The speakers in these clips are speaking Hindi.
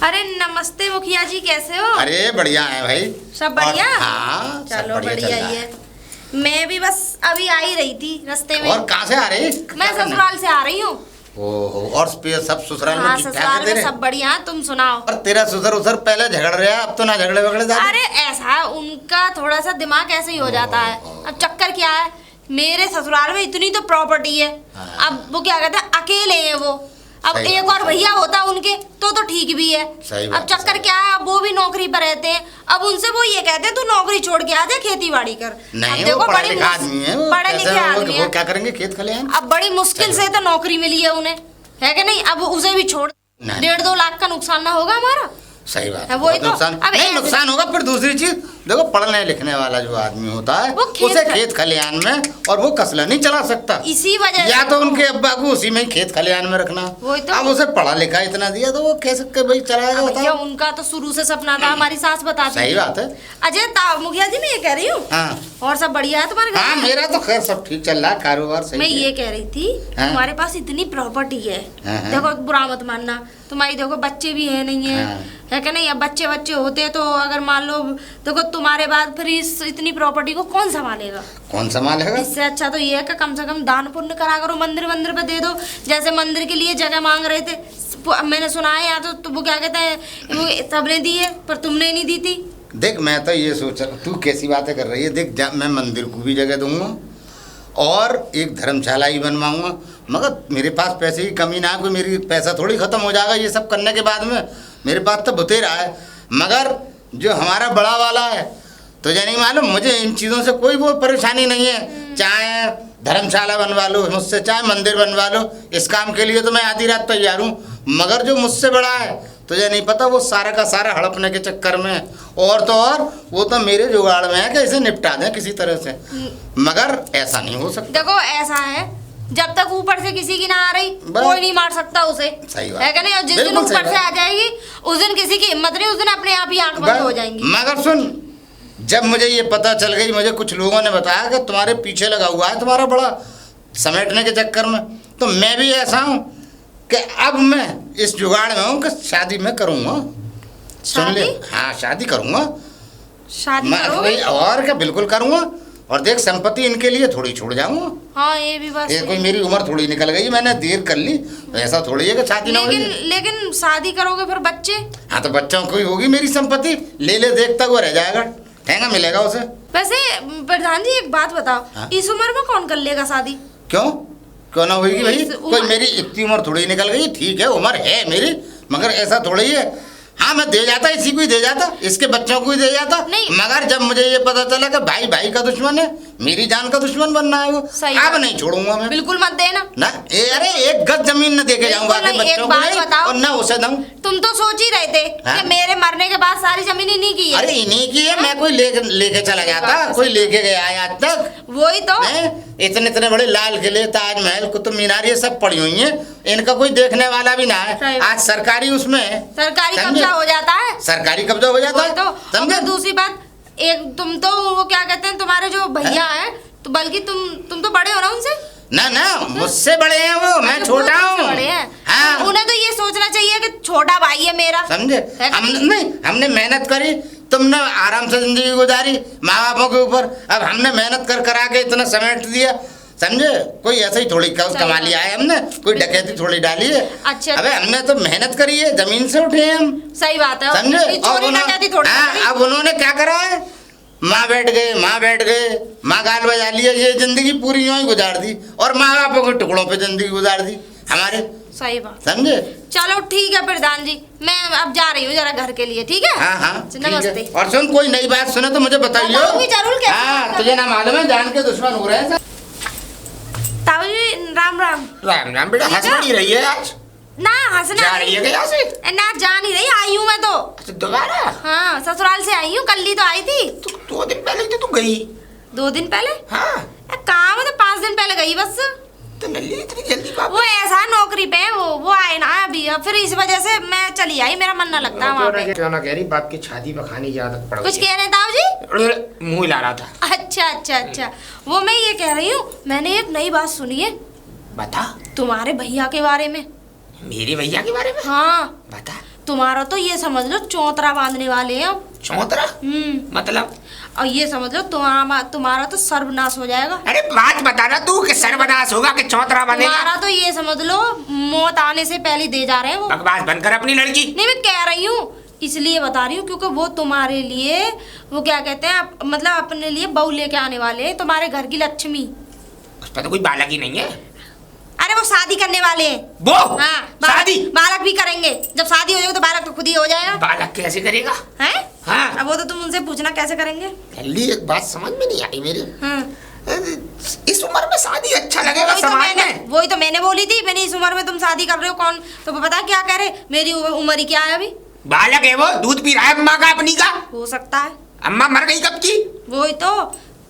अरे नमस्ते मुखिया जी, कैसे हो? अरे बढ़िया है भाई। सब बढ़िया? हाँ, चलो बढ़िया ही है। मैं भी बस अभी आ ही रही थी रास्ते में। और कहाँ से आ रही? मैं ससुराल से आ रही हूँ। ओहो, और सब ससुराल में हाँ, ठीक ठाक ससुराल है में सब बढ़िया। तुम सुनाओ। और तेरा ससुर उसर पहले झगड़ रहा है, अब तो ना झगड़े वगड़े जाते। अरे ऐसा है, उनका थोड़ा सा दिमाग ऐसे ही हो जाता है। अब चक्कर क्या है, मेरे ससुराल में इतनी तो प्रॉपर्टी है। हाँ। अब वो क्या कहते हैं, अकेले हैं वो। अब सही एक बात और भैया होता उनके तो ठीक भी है। सही अब बात है, चक्कर सही क्या है, अब वो भी नौकरी पर रहते हैं। अब उनसे वो ये कहते हैं तू नौकरी छोड़ के आ जा, खेती बाड़ी कर। नहीं, अब देखो वो पढ़ा लिखा आदमी है, वो पढ़े कैसे लिखे आदमी वो है। क्या करेंगे, खेत खलिहान। अब बड़ी मुश्किल से तो नौकरी मिली है उन्हें, है कि नहीं? अब उसे भी छोड़, 1.5-2 लाख का नुकसान ना होगा हमारा? सही बात है, वही तो। नुकसान अब नहीं, नुकसान होगा। फिर दूसरी चीज देखो, पढ़ने लिखने वाला जो आदमी होता है उसे खेत खलिहान में, और वो कसला नहीं चला सकता। इसी वजह या तो उनके अब्बा को उसी में ही खेत खलिहान में रखना। वही तो। अब उसे पढ़ा लिखा इतना दिया तो वो कैसे भाई चलाएगा? भैया उनका तो शुरू से सपना था, हमारी सास बताती। सही बात है। अजय मुखिया जी, मैं ये कह रही हूँ। हाँ। और सब बढ़िया है तुम्हारे घर हाँ, में? मेरा तो खैर सब ठीक चल रहा है, कारोबार सही मैं है। ये कह रही थी, हाँ? तुम्हारे पास इतनी प्रॉपर्टी है। हाँ, हाँ। देखो बुरा मत मानना, तुम्हारी देखो बच्चे भी है नहीं है, हाँ। है कि नहीं? अब बच्चे होते तो अगर मान लो, देखो तुम्हारे बाद फिर इस इतनी प्रॉपर्टी को कौन संभालेगा? कौन संभालेगा? इससे अच्छा तो ये है कि कम से कम दान पुण्य करा करो, मंदिर वंदिर पे दे दो। जैसे मंदिर के लिए जगह मांग रहे थे, मैंने सुना है या तो वो क्या कहते हैं, वो सबने दी है पर तुमने नहीं दी थी। देख, मैं तो ये सोच रहा, तू कैसी बातें कर रही है। देख, मैं मंदिर को भी जगह दूंगा और एक धर्मशाला ही बनवाऊंगा, मगर मेरे पास पैसे की कमी ना है। कोई मेरी पैसा थोड़ी खत्म हो जाएगा ये सब करने के बाद में। मेरे पास तो बतेरा है, मगर जो हमारा बड़ा वाला है तो नहीं मालूम, मुझे इन चीज़ों से कोई वो परेशानी नहीं है। चाहे धर्मशाला बनवा लो मुझसे, चाहे मंदिर बनवा लो, इस काम के लिए तो मैं आधी रात तैयार हूँ। मगर जो मुझसे बड़ा है तुझे नहीं पता, वो सारा का सारा हड़पने के चक्कर में, और तो और वो तो मेरे जुगाड़ में है कि इसे निपटा दें किसी तरह से, मगर ऐसा नहीं हो सकता। देखो ऐसा है, जब तक ऊपर से किसी की ना आ रही कोई नहीं मार सकता उसे, सही बात है कि नहीं? और जिस दिन ऊपर से आ जाएगी उस दिन किसी की हिम्मत नहीं, उस दिन अपने आप ही आंख बंद हो जाएंगी। मगर सुन, जब मुझे ये पता चल गई, मुझे कुछ लोगों ने बताया कि तुम्हारे पीछे लगा हुआ है तुम्हारा बड़ा समेटने के चक्कर में, तो मैं भी ऐसा हूँ कि अब मैं इस जुगाड़ में हूँ कि शादी मैं करूँगा। सुन ले, हाँ शादी करूँगा, शादी करोगे? और क्या, बिल्कुल करूँगा। और देख, संपत्ति इनके लिए थोड़ी छोड़ जाऊँगा। हाँ, ये भी बात। ये कोई मेरी उम्र थोड़ी निकल गई, मैंने देर कर ली, ऐसा थोड़ी है कि शादी ना होगी। लेकिन शादी करोगे फिर बच्चे? हाँ, तो बच्चों को ही होगी मेरी संपत्ति, ले देखता वो रह जाएगा, ठेंगा मिलेगा उसे। वैसे प्रधान जी एक बात बताओ, हाँ? इस उम्र में कौन कर लेगा शादी? क्यों ना होगी भाई? कोई मेरी इतनी उम्र थोड़ी निकल गई, ठीक है उम्र है मेरी, मगर ऐसा थोड़ी है। हाँ, मैं दे जाता, इसी को ही दे जाता, इसके बच्चों को ही दे जाता। मगर जब मुझे ये पता चला कि भाई भाई का दुश्मन है, मेरी जान का दुश्मन बनना है वो, अब नहीं छोड़ूंगा मैं। बिल्कुल मत देना ना। अरे एक गज जमीन न देके जाऊंगा बच्चों को नहीं, और न उसे दूं। तुम तो सोच ही रहे थे कि मेरे मरने के बाद सारी जमीन इन्हीं की है। अरे इन्हीं की है, मैं कोई लेके चला जाता, कोई लेके गया है आज तक? वही तो। इतने इतने बड़े लाल किले, ताजमहल, कुतुब मीनार, ये सब पड़ी हुई हैं, इनका कोई देखने वाला भी ना है। आज सरकारी उसमें सरकारी कब्जा हो जाता है, सरकारी कब्जा हो जाता है। तो दूसरी बात, एक तुम तो वो क्या कहते हैं, तुम्हारे जो भैया हैं, तो बल्कि तुम तो बड़े हो ना उनसे। ना, मुझसे बड़े हैं वो, मैं छोटा हूँ। हाँ, उन्हें तो ये सोचना चाहिए कि छोटा भाई है मेरा, समझे? हमने मेहनत करी, तुमने आराम से जिंदगी गुजारी माँ बापों के ऊपर, अब हमने मेहनत कर आके इतना समेट दिया, समझे? कोई ऐसे ही थोड़ी कमा लिया है हमने, कोई डकैती थोड़ी डाली है। अच्छा, अबे हमने तो मेहनत करी है, जमीन से उठे हैं हम। सही बात है, समझे? अब उन्होंने क्या करा है, माँ बैठ गए, माँ गाल बजा लिया, ये जिंदगी पूरी यूं ही गुजार दी, और माँ बापों के टुकड़ों पे जिंदगी गुजार दी हमारे। सही बात, समझे? चलो ठीक है प्रधान जी, मैं अब जा रही हूँ जरा घर के लिए, ठीक है? हाँ, नमस्ते। और सुन, कोई नई बात सुने तो मुझे बताइए। जरूर। हाँ, तुझे ना मालूम है, जान के दुश्मन हो रहे हैं। ताऊ जी राम राम। राम बेटा, हंस नहीं रही है आज? ना हंसना जा रही है क्या से? ना जा नहीं रही, आई हूँ मैं तो। अच्छा, दोबारा? हाँ, ससुराल से आई हूँ, कल ही तो आई थी। 2 दिन पहले तो तू गई। 2 दिन पहले? हाँ। काम है तो 5 दिन पहले गई बस। तो नल्ली इतनी जल्दी वापस? वो ऐसा नौकरी पे है, वो आए ना अभी, फिर इस वजह से मैं चली आई, मेरा मन ना लगता वहाँ पे। क्यों ना कह रही, बाप की छाती बखाने की आदत पड़ गई। कुछ कह रहे ताऊ जी? मुँह ला रहा था। अच्छा, वो मैं ये कह रही हूँ, मैंने एक नई बात सुनी है। बता। तुम्हारे भैया के बारे में। मेरे भैया के बारे में? हाँ, बता। तुम्हारा तो ये समझ लो चौतरा बांधने वाले हैं अब। चौतरा मतलब? और ये समझ लो तुम्हारा तो सर्वनाश हो जाएगा। अरे बात बताना तू कि सर्वनाश होगा कि चौतरा बनेगा? तुम्हारा तो ये समझ लो मौत आने से पहले दे जा रहे हैं वो। बकवास बनकर अपनी लड़की। नहीं मैं कह रही हूँ, इसलिए बता रही हूँ क्योंकि वो तुम्हारे लिए वो क्या कहते हैं मतलब अपने लिए बहू लेके आने वाले हैं, तुम्हारे घर की लक्ष्मी। उस पर तो कोई बालक ही नहीं है। अरे वो शादी करने वाले हैं वो? हाँ, शादी? बालक भी करेंगे। जब शादी हो जाएगी तो बालक तो खुद ही हो जाएगा। बालक कैसे करेगा? हैं? हाँ। अब वो तो तुम उनसे पूछना कैसे करेंगे। लल्ली एक बात समझ में नहीं आई मेरी। हाँ। इस उम्र में शादी अच्छा लगेगा समाज में? वही तो मैंने बोली थी, मैंने इस उम्र में तुम शादी कर रहे हो। कौन तो पता क्या कह रहे, मेरी उम्र ही क्या है अभी। बालक है वो, दूध पी रहा है अम्मा का अपनी का। हो सकता है। अम्मा मर गई कब की? वही तो,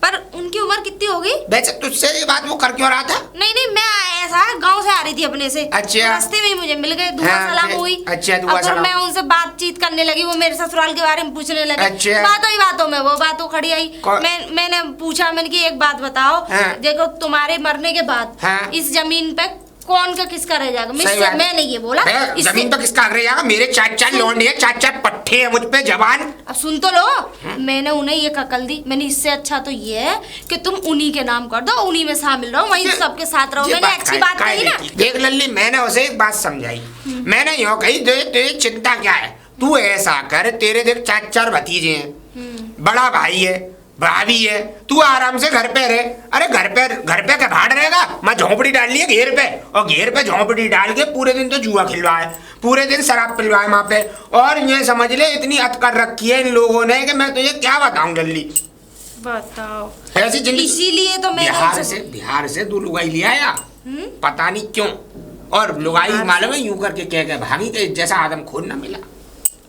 पर उनकी उम्र कितनी होगी? वैसे तुझसे ये बात वो कर क्यों रहा था? नहीं मैं ऐसा गांव से आ रही थी अपने से। अच्छा। रास्ते में ही मुझे मिल गए, दुआ हाँ, सलाम हुई। अच्छा, दुआ सलाम। मैं उनसे बातचीत करने लगी, वो मेरे ससुराल के बारे में पूछने लगे। अच्छा। बातों में वो बातों खड़ी आई। मैंने पूछा, मैंने कि एक बात बताओ। हाँ। देखो तुम्हारे मरने के बाद हाँ। इस जमीन पे कौन का किसका रह जाएगा? मैंने ये बोला जमीन पर किसका रह जाएगा? मेरे 4 लोंडे हैं, 4 पट्टे हैं मुझ पे जवान। अब सुन तो लो। मैंने उन्हें ये ककल दी, मैंने इससे अच्छा तो ये है कि तुम उन्हीं के नाम कर दो, उन्हीं में शामिल रहो, वहीं सबके साथ रहो। मैंने अच्छी बात कही ना। देख लल्ली, मैंने उसे एक बात समझाई। मैंने यूँ कही तुझे चिंता क्या है, तू ऐसा कर, तेरे देख 4 भतीजे हैं, बड़ा भाई है, भाभी है, तू आराम से घर पे रहे। अरे घर पे क्या भाड़ रहेगा? मैं झोंपड़ी डाल ली है घेर पे, और घेर पे झोंपड़ी डाल के पूरे दिन तो जुआ खिलवाए, पूरे दिन शराब पिलवाए वहां पे। और ये समझ ले इतनी अत कर रखी है इन लोगों ने कि मैं तुझे क्या बताऊं जल्दी। बताओ ऐसी जिंदगी। इसीलिए तो मैं बिहार से 2 लुगाई ले आया, पता नहीं क्यों। और लुगाई मालूम है यूं करके कह भागी के जैसा आदम खोद ना मिला।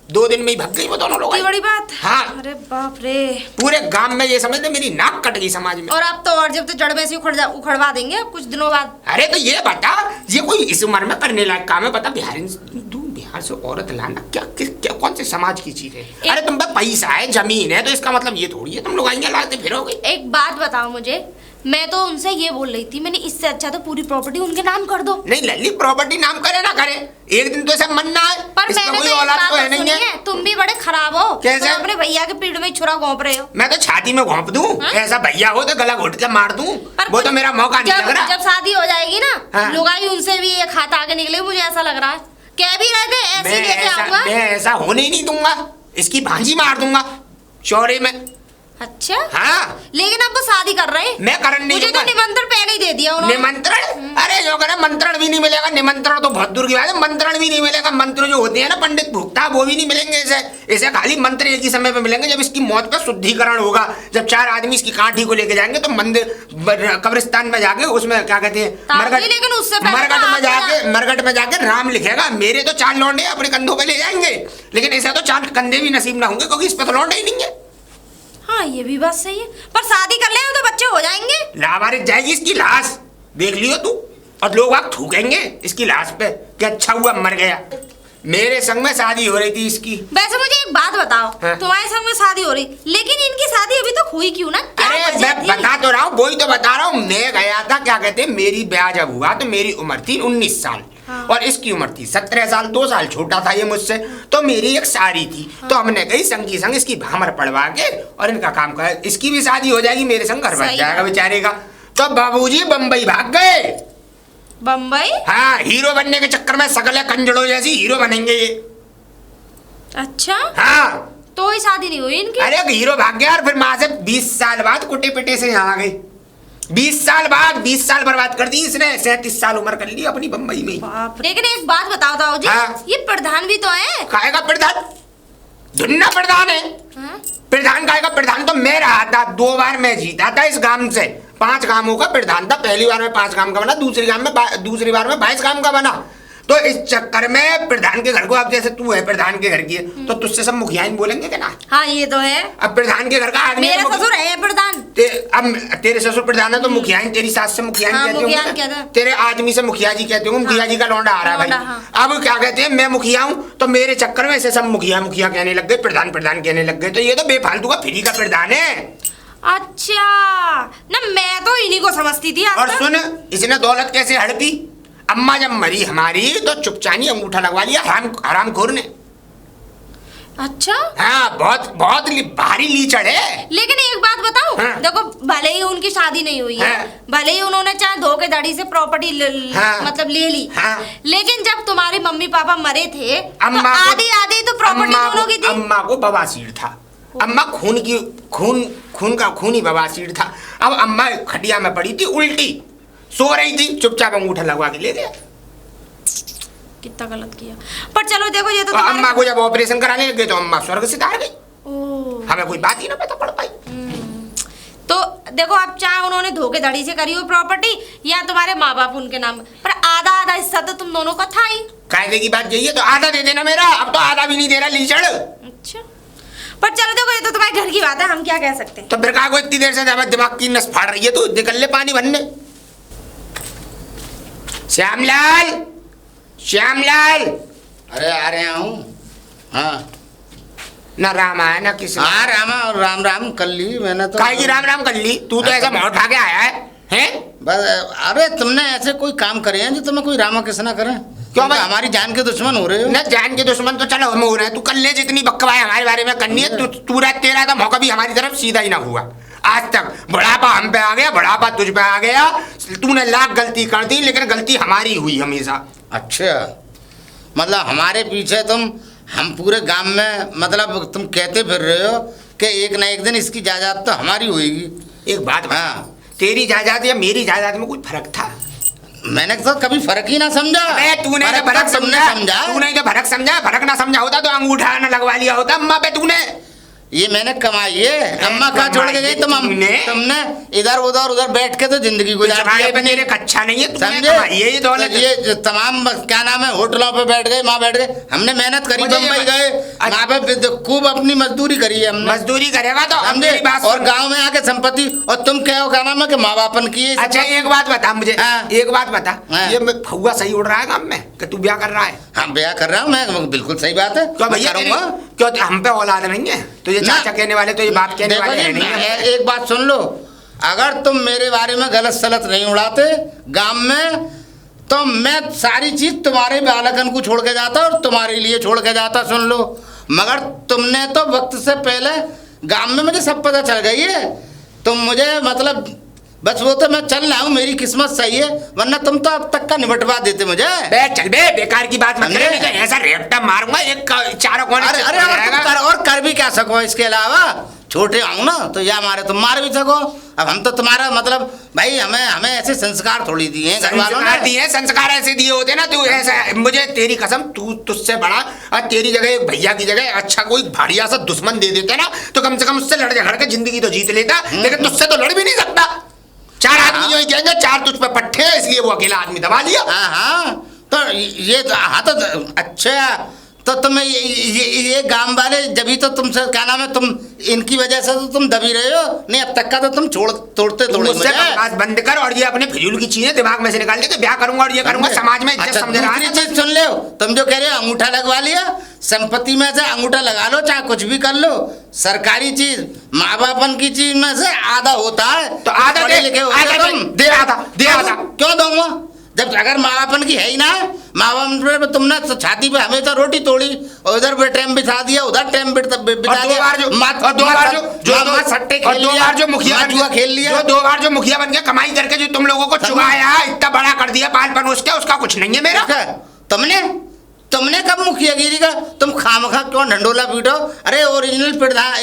2 दिन में ही भाग गई वो दोनों लोग। बड़ी बात। हाँ। अरे बाप रे, पूरे गांव में ये समझ ले मेरी नाक कट गई समाज में। और अब तो और जब तो जड़ में से उखड़वा देंगे कुछ दिनों बाद। अरे तो ये बता, ये कोई इस उम्र में करने लायक काम है? बता बिहार से औरत लाना क्या कौन से समाज की चीज है? अरे तुम पे पैसा है, जमीन है, तो इसका मतलब ये थोड़ी है तुम लोग आएंगे लाते फिरोगे। एक बात बताओ मुझे, मैं तो उनसे ये बोल रही थी, मैंने इससे अच्छा तो पूरी प्रॉपर्टी उनके नाम कर दो। नहीं लल्ली, प्रॉपर्टी नाम करे ना करे, एक दिन तो ऐसा मनना है। पर मैंने कोई औलाद तो है नहीं है। तुम भी बड़े खराब हो। कैसे? तुम अपने भैया के पीठ में छुरा घोंप रहे हो। मैं तो छाती में घोंप दूं। ऐसा भैया हो तो गला घोट के मार दूं। वो तो मेरा मौका नहीं लग रहा। जब शादी हो जाएगी ना, हाँ। लुगाई उनसे भी एक हाथ आगे निकले, मुझे ऐसा लग रहा है। कह भी रहे थे ऐसे लेके आऊंगा। मैं ऐसा होने ही नहीं दूंगा, इसकी भांजी मार दूंगा चौरे में। अच्छा। हाँ। लेकिन अब वो शादी कर रहे हैं। मैं करने नहीं मुझे तो निमंत्रण पहले ही दे दिया उन्होंने। निमंत्रण? अरे जो करे मंत्रण भी नहीं मिलेगा, निमंत्रण तो बहुत दूर की बात है। मंत्रण भी नहीं मिलेगा। मंत्र जो होते हैं ना पंडित भुगता, वो भी नहीं मिलेंगे। इसे खाली मंत्र एक ही समय पे मिलेंगे, जब इसकी मौत का शुद्धिकरण होगा, जब 4 आदमी इसकी काठी को लेके जाएंगे तो मंदिर कब्रिस्तान में जाके उसमें क्या कहते हैं मरघट में जाके राम लिखेगा। मेरे तो 4 लौंडे अपने कंधों पे ले जाएंगे, लेकिन ऐसा तो 4 कंधे भी नसीब ना होंगे, क्योंकि इस पे तो लौंडे ही नहीं है। हाँ ये भी बात सही है, पर शादी कर ले तो बच्चे हो जाएंगे। लावारिस जाएगी इसकी लाश, देख लियो तू, और लोग आप थूकेंगे इसकी लाश पे कि अच्छा हुआ मर गया। मेरे संग में शादी हो रही थी इसकी। वैसे मुझे एक बात बताओ। हाँ? तुम्हारे संग में शादी हो रही, लेकिन इनकी शादी अभी तक हुई क्यों ना? अरे मैं बता तो रहा हूँ, वही तो बता रहा हूँ। मैं गया था, क्या कहते हैं, मेरी ब्याह जब हुआ तो मेरी उम्र थी 19 साल। हाँ। और इसकी उम्र थी 17 साल, 2 साल छोटा था ये मुझसे। तो मेरी एक सारी थी। हाँ। तो हमने कही संग की संग इसकी भामर पड़वा के और इनका काम कर, इसकी भी शादी हो जाएगी, मेरे संग घर बन जाएगा बेचारे का। तो बाबूजी बम्बई भाग गए। बम्बई? हाँ, हीरो बनने के चक्कर में सकल कंजड़ों जैसी हीरो बनेंगे ये। अच्छा। हाँ। तो ही शादी नहीं हुई इनकी? अरे हीरो भाग गया और फिर वहां से 20 साल बाद कुटे पिटे से यहाँ आ गई। 20 साल बाद 20 साल बर्बाद कर दी इसने। 37 साल उम्र कर ली अपनी बम्बई में। लेकिन एक बात बताओ ताऊ जी। हाँ? ये प्रधान भी तो है। खाएगा प्रधान? धुन्ना प्रधान है। हाँ? प्रधान खाएगा? प्रधान तो मैं रहा था, 2 बार मैं जीता था इस गांव से। 5 गांवों का प्रधान था। पहली बार में 5 गांव का बना, दूसरी बार में 22 गांव का बना। तो इस चक्कर में प्रधान के घर को, अब जैसे तू है प्रधान के घर की है, तो तुझसे सब मुखिया ही बोलेंगे क्या ना? हाँ ये तो है। अब प्रधान के घर का आदमी, मेरा ससुर है प्रधान। अब तेरे ससुर प्रधान है तो मुखिया ही, तेरी सास से मुखिया ही कहते होंगे, तेरे आदमी से मुखिया जी कहते होंगे। मुखिया जी का लौंडा आ रहा है भाई। अब क्या कहते हैं, मैं मुखिया हूँ, तो मेरे चक्कर में ऐसे सब मुखिया मुखिया कहने लग गए, प्रधान प्रधान कहने लग गए। तो ये तो बेफालतू का फ्री का प्रधान है। अच्छा ना, मैं तो इन्हीं को समझती थी। और सुन, इसने दौलत कैसे हड़पी? अम्मा जब मरी हमारी तो चुपचानी अंगूठा लगवा लिया हरामखोर ने। अच्छा, हाँ, बहुत बहुत भारी लीचड़ है। लेकिन एक बात बताऊं, हाँ। देखो भले ही उनकी शादी नहीं हुई है, हाँ। भले ही उन्होंने चाहे धोखेधड़ी से प्रॉपर्टी हाँ। मतलब ले ली, हाँ। लेकिन जब तुम्हारे मम्मी पापा मरे थे तो अम्मा को- आधी आधी तो प्रॉपर्टी दोनों की थी। अम्मा को बवासीर था, अम्मा खून का खूनी बवासीर था। अब अम्मा खटिया में पड़ी थी, उल्टी सो रही थी, चुपचाप अंगूठा लगवा के ले गया। कितना गलत किया। पर चलो देखो, ये तो और तुम्हारे- अम्मा को जब ऑपरेशन कराने लगे तो अम्मा स्वर्ग से तार गई। ओह। हमें कोई बात ही ना पता पड़ पाई। तो देखो, अब चाहे उन्होंने धोखेधड़ी से करी हो प्रॉपर्टी या तुम्हारे माँ बाप उनके नाम, पर आधा आधा हिस्सा तो तुम दोनों का था ही। कायदे की बात यही है, तो आधा दे देना मेरा। अब तो आधा भी नहीं दे रहा लीचड़। अच्छा, पर चलो देखो, ये तो तुम्हारे घर की बात है, हम क्या कह सकते हैं। तो फिर कहा को इतनी देर से दिमाग की नस फाड़ रही है, तू निकल ले पानी भरने। श्यामलाल, श्यामलाल। अरे आ रहे हूँ। हाँ ना राम आया ना किसी। हाँ राम राम कर ली मैंने तो। काहे की राम राम कर ली? तू तो ऐसा मुँह उठा के आया है, हैं? बस अरे तुमने ऐसे कोई काम करे हैं जो तुम्हें कोई रामा कृष्णा करे? क्यों भाई? हमारी जान के दुश्मन हो रहे हो। न जान के दुश्मन तो चलो हम हो रहे हैं। तू कर ले जितनी बकवास हमारे बारे में करनी है। तू तेरा का मौका भी हमारी तरफ सीधा ही ना हुआ आज तक। बुढ़ापा हम पे आ गया, बुढ़ापा तुझ पे आ गया। तूने लाख गलती कर दी, लेकिन गलती हमारी हुई हमेशा। अच्छा, मतलब हमारे पीछे तुम, हम पूरे गांव में मतलब तुम कहते फिर रहे हो कि एक ना एक दिन इसकी जायदाद तो हमारी होगी। एक बात बता, हाँ। तेरी जायदाद या मेरी जायदाद में कोई फर्क था? मैंने तो कभी फर्क ही ना समझा। तूने तो फर्क समझा, तूने तो फर्क समझा। फर्क ना समझा होता तो अंगूठा ना लगवा लिया होता अम्मा पे तूने। ये मैंने कमाई है। अम्मा कहाँ छोड़ के गई? तुमने इधर उधर बैठ के तो जिंदगी गुजार दी अपनी। मेरे कच्चा नहीं है, समझे? ये दौलत। ये तमाम क्या नाम है, होटलों पे बैठ गए, वहाँ बैठ गए। हमने मेहनत करी, बम्बई गए, वहाँ पे खूब अपनी मजदूरी करी है हमने। मजदूरी करेगा तो समझे? और गांव में आके संपत्ति, और तुम क्या हो, क्या नाम है कि माँ बापन की। अच्छा एक बात बता मुझे, एक बात बता, हाँ। ये फुआ सही उड़ रहा है गाँव में कि तू ब्याह कर रहा है? हाँ ब्याह कर रहा हूँ मैं, बिल्कुल सही बात है। क्यों भैया, क्यों हम पे औलाद नहीं है? तुझे चाचा कहने वाले, तुझे बाप कहने वाले हैं नहीं है? एक बात सुन लो, अगर तुम मेरे बारे में गलत सलत नहीं उड़ाते गांव में, तो मैं सारी चीज तुम्हारे बालकन को छोड़ के जाता और तुम्हारे लिए छोड़ के जाता। सुन लो, मगर तुमने तो वक्त से पहले गांव में मुझे सब पता चल गई है। तुम मुझे मतलब बस वो तो मैं चल रहा हूँ, मेरी किस्मत सही है, वरना तुम तो अब तक का निबटवा देते मुझे। बे चल बे, बेकार की बात मत करे, नहीं तो ऐसा रेपटा मारूंगा एक चारों कोने। अरे और कर भी क्या सको? इसके अलावा छोटे आऊँ ना तो या मारे तुम मार भी सको। अब हम तो तुम्हारा मतलब भाई, हमें ऐसे संस्कार थोड़ी दिए हैं घर वालों ने। संस्कार ऐसे दिए होते ना, तू ऐसा, मुझे तेरी कसम, तू तुझसे बड़ा और तेरी जगह एक भैया की जगह अच्छा कोई भाड़िया सा दुश्मन दे देते ना, तो कम से कम उससे लड़ झगड़ के जिंदगी तो जीत लेता। लेकिन तुझसे तो लड़ भी नहीं सकता। चार आदमी जो कहेंगे, चार तुझ पे पट्टे, इसलिए वो अकेला आदमी दबा लिया। हाँ तो ये हाँ तो अच्छा, तो तुम ये गांव वाले जब ही तो तुमसे क्या नाम है, तुम इनकी वजह से तो तुम दबी रहे हो। नहीं अब तक का तो तुम तोड़ते मुझे। बकवास बंद कर और ये अपने फिजूल की चीजें दिमाग में से निकाल दे कि ब्याह करूंगा और ये करूंगा, समाज में इज्जत समझ रहा है। दूसरी चीज सुन लो, तुम जो कह रहे हो अंगूठा लगवा लिया, संपत्ति में से अंगूठा लगा लो, चाहे कुछ भी कर लो। सरकारी चीज, माँ बापन की चीज में से आधा होता है, तो आधा दे, दे आधा। क्यों दूंगा जब अगर माँ बापन की है ही ना? माँ बाप तुमने तो छाती पे हमेशा रोटी तोड़ी, और उधर पे टाइम बिठा दिया, उधर टाइम बिठा दिया, जो मुखिया बन के कमाई करके जो तुम लोगों को चुराया, इतना बड़ा कर दिया पाल पनोस के, उसका कुछ नहीं है मेरा। तुमने कब मुखियागिरी का? तुम खामखा क्यों ढंडोला पीटो? अरे ओरिजिनल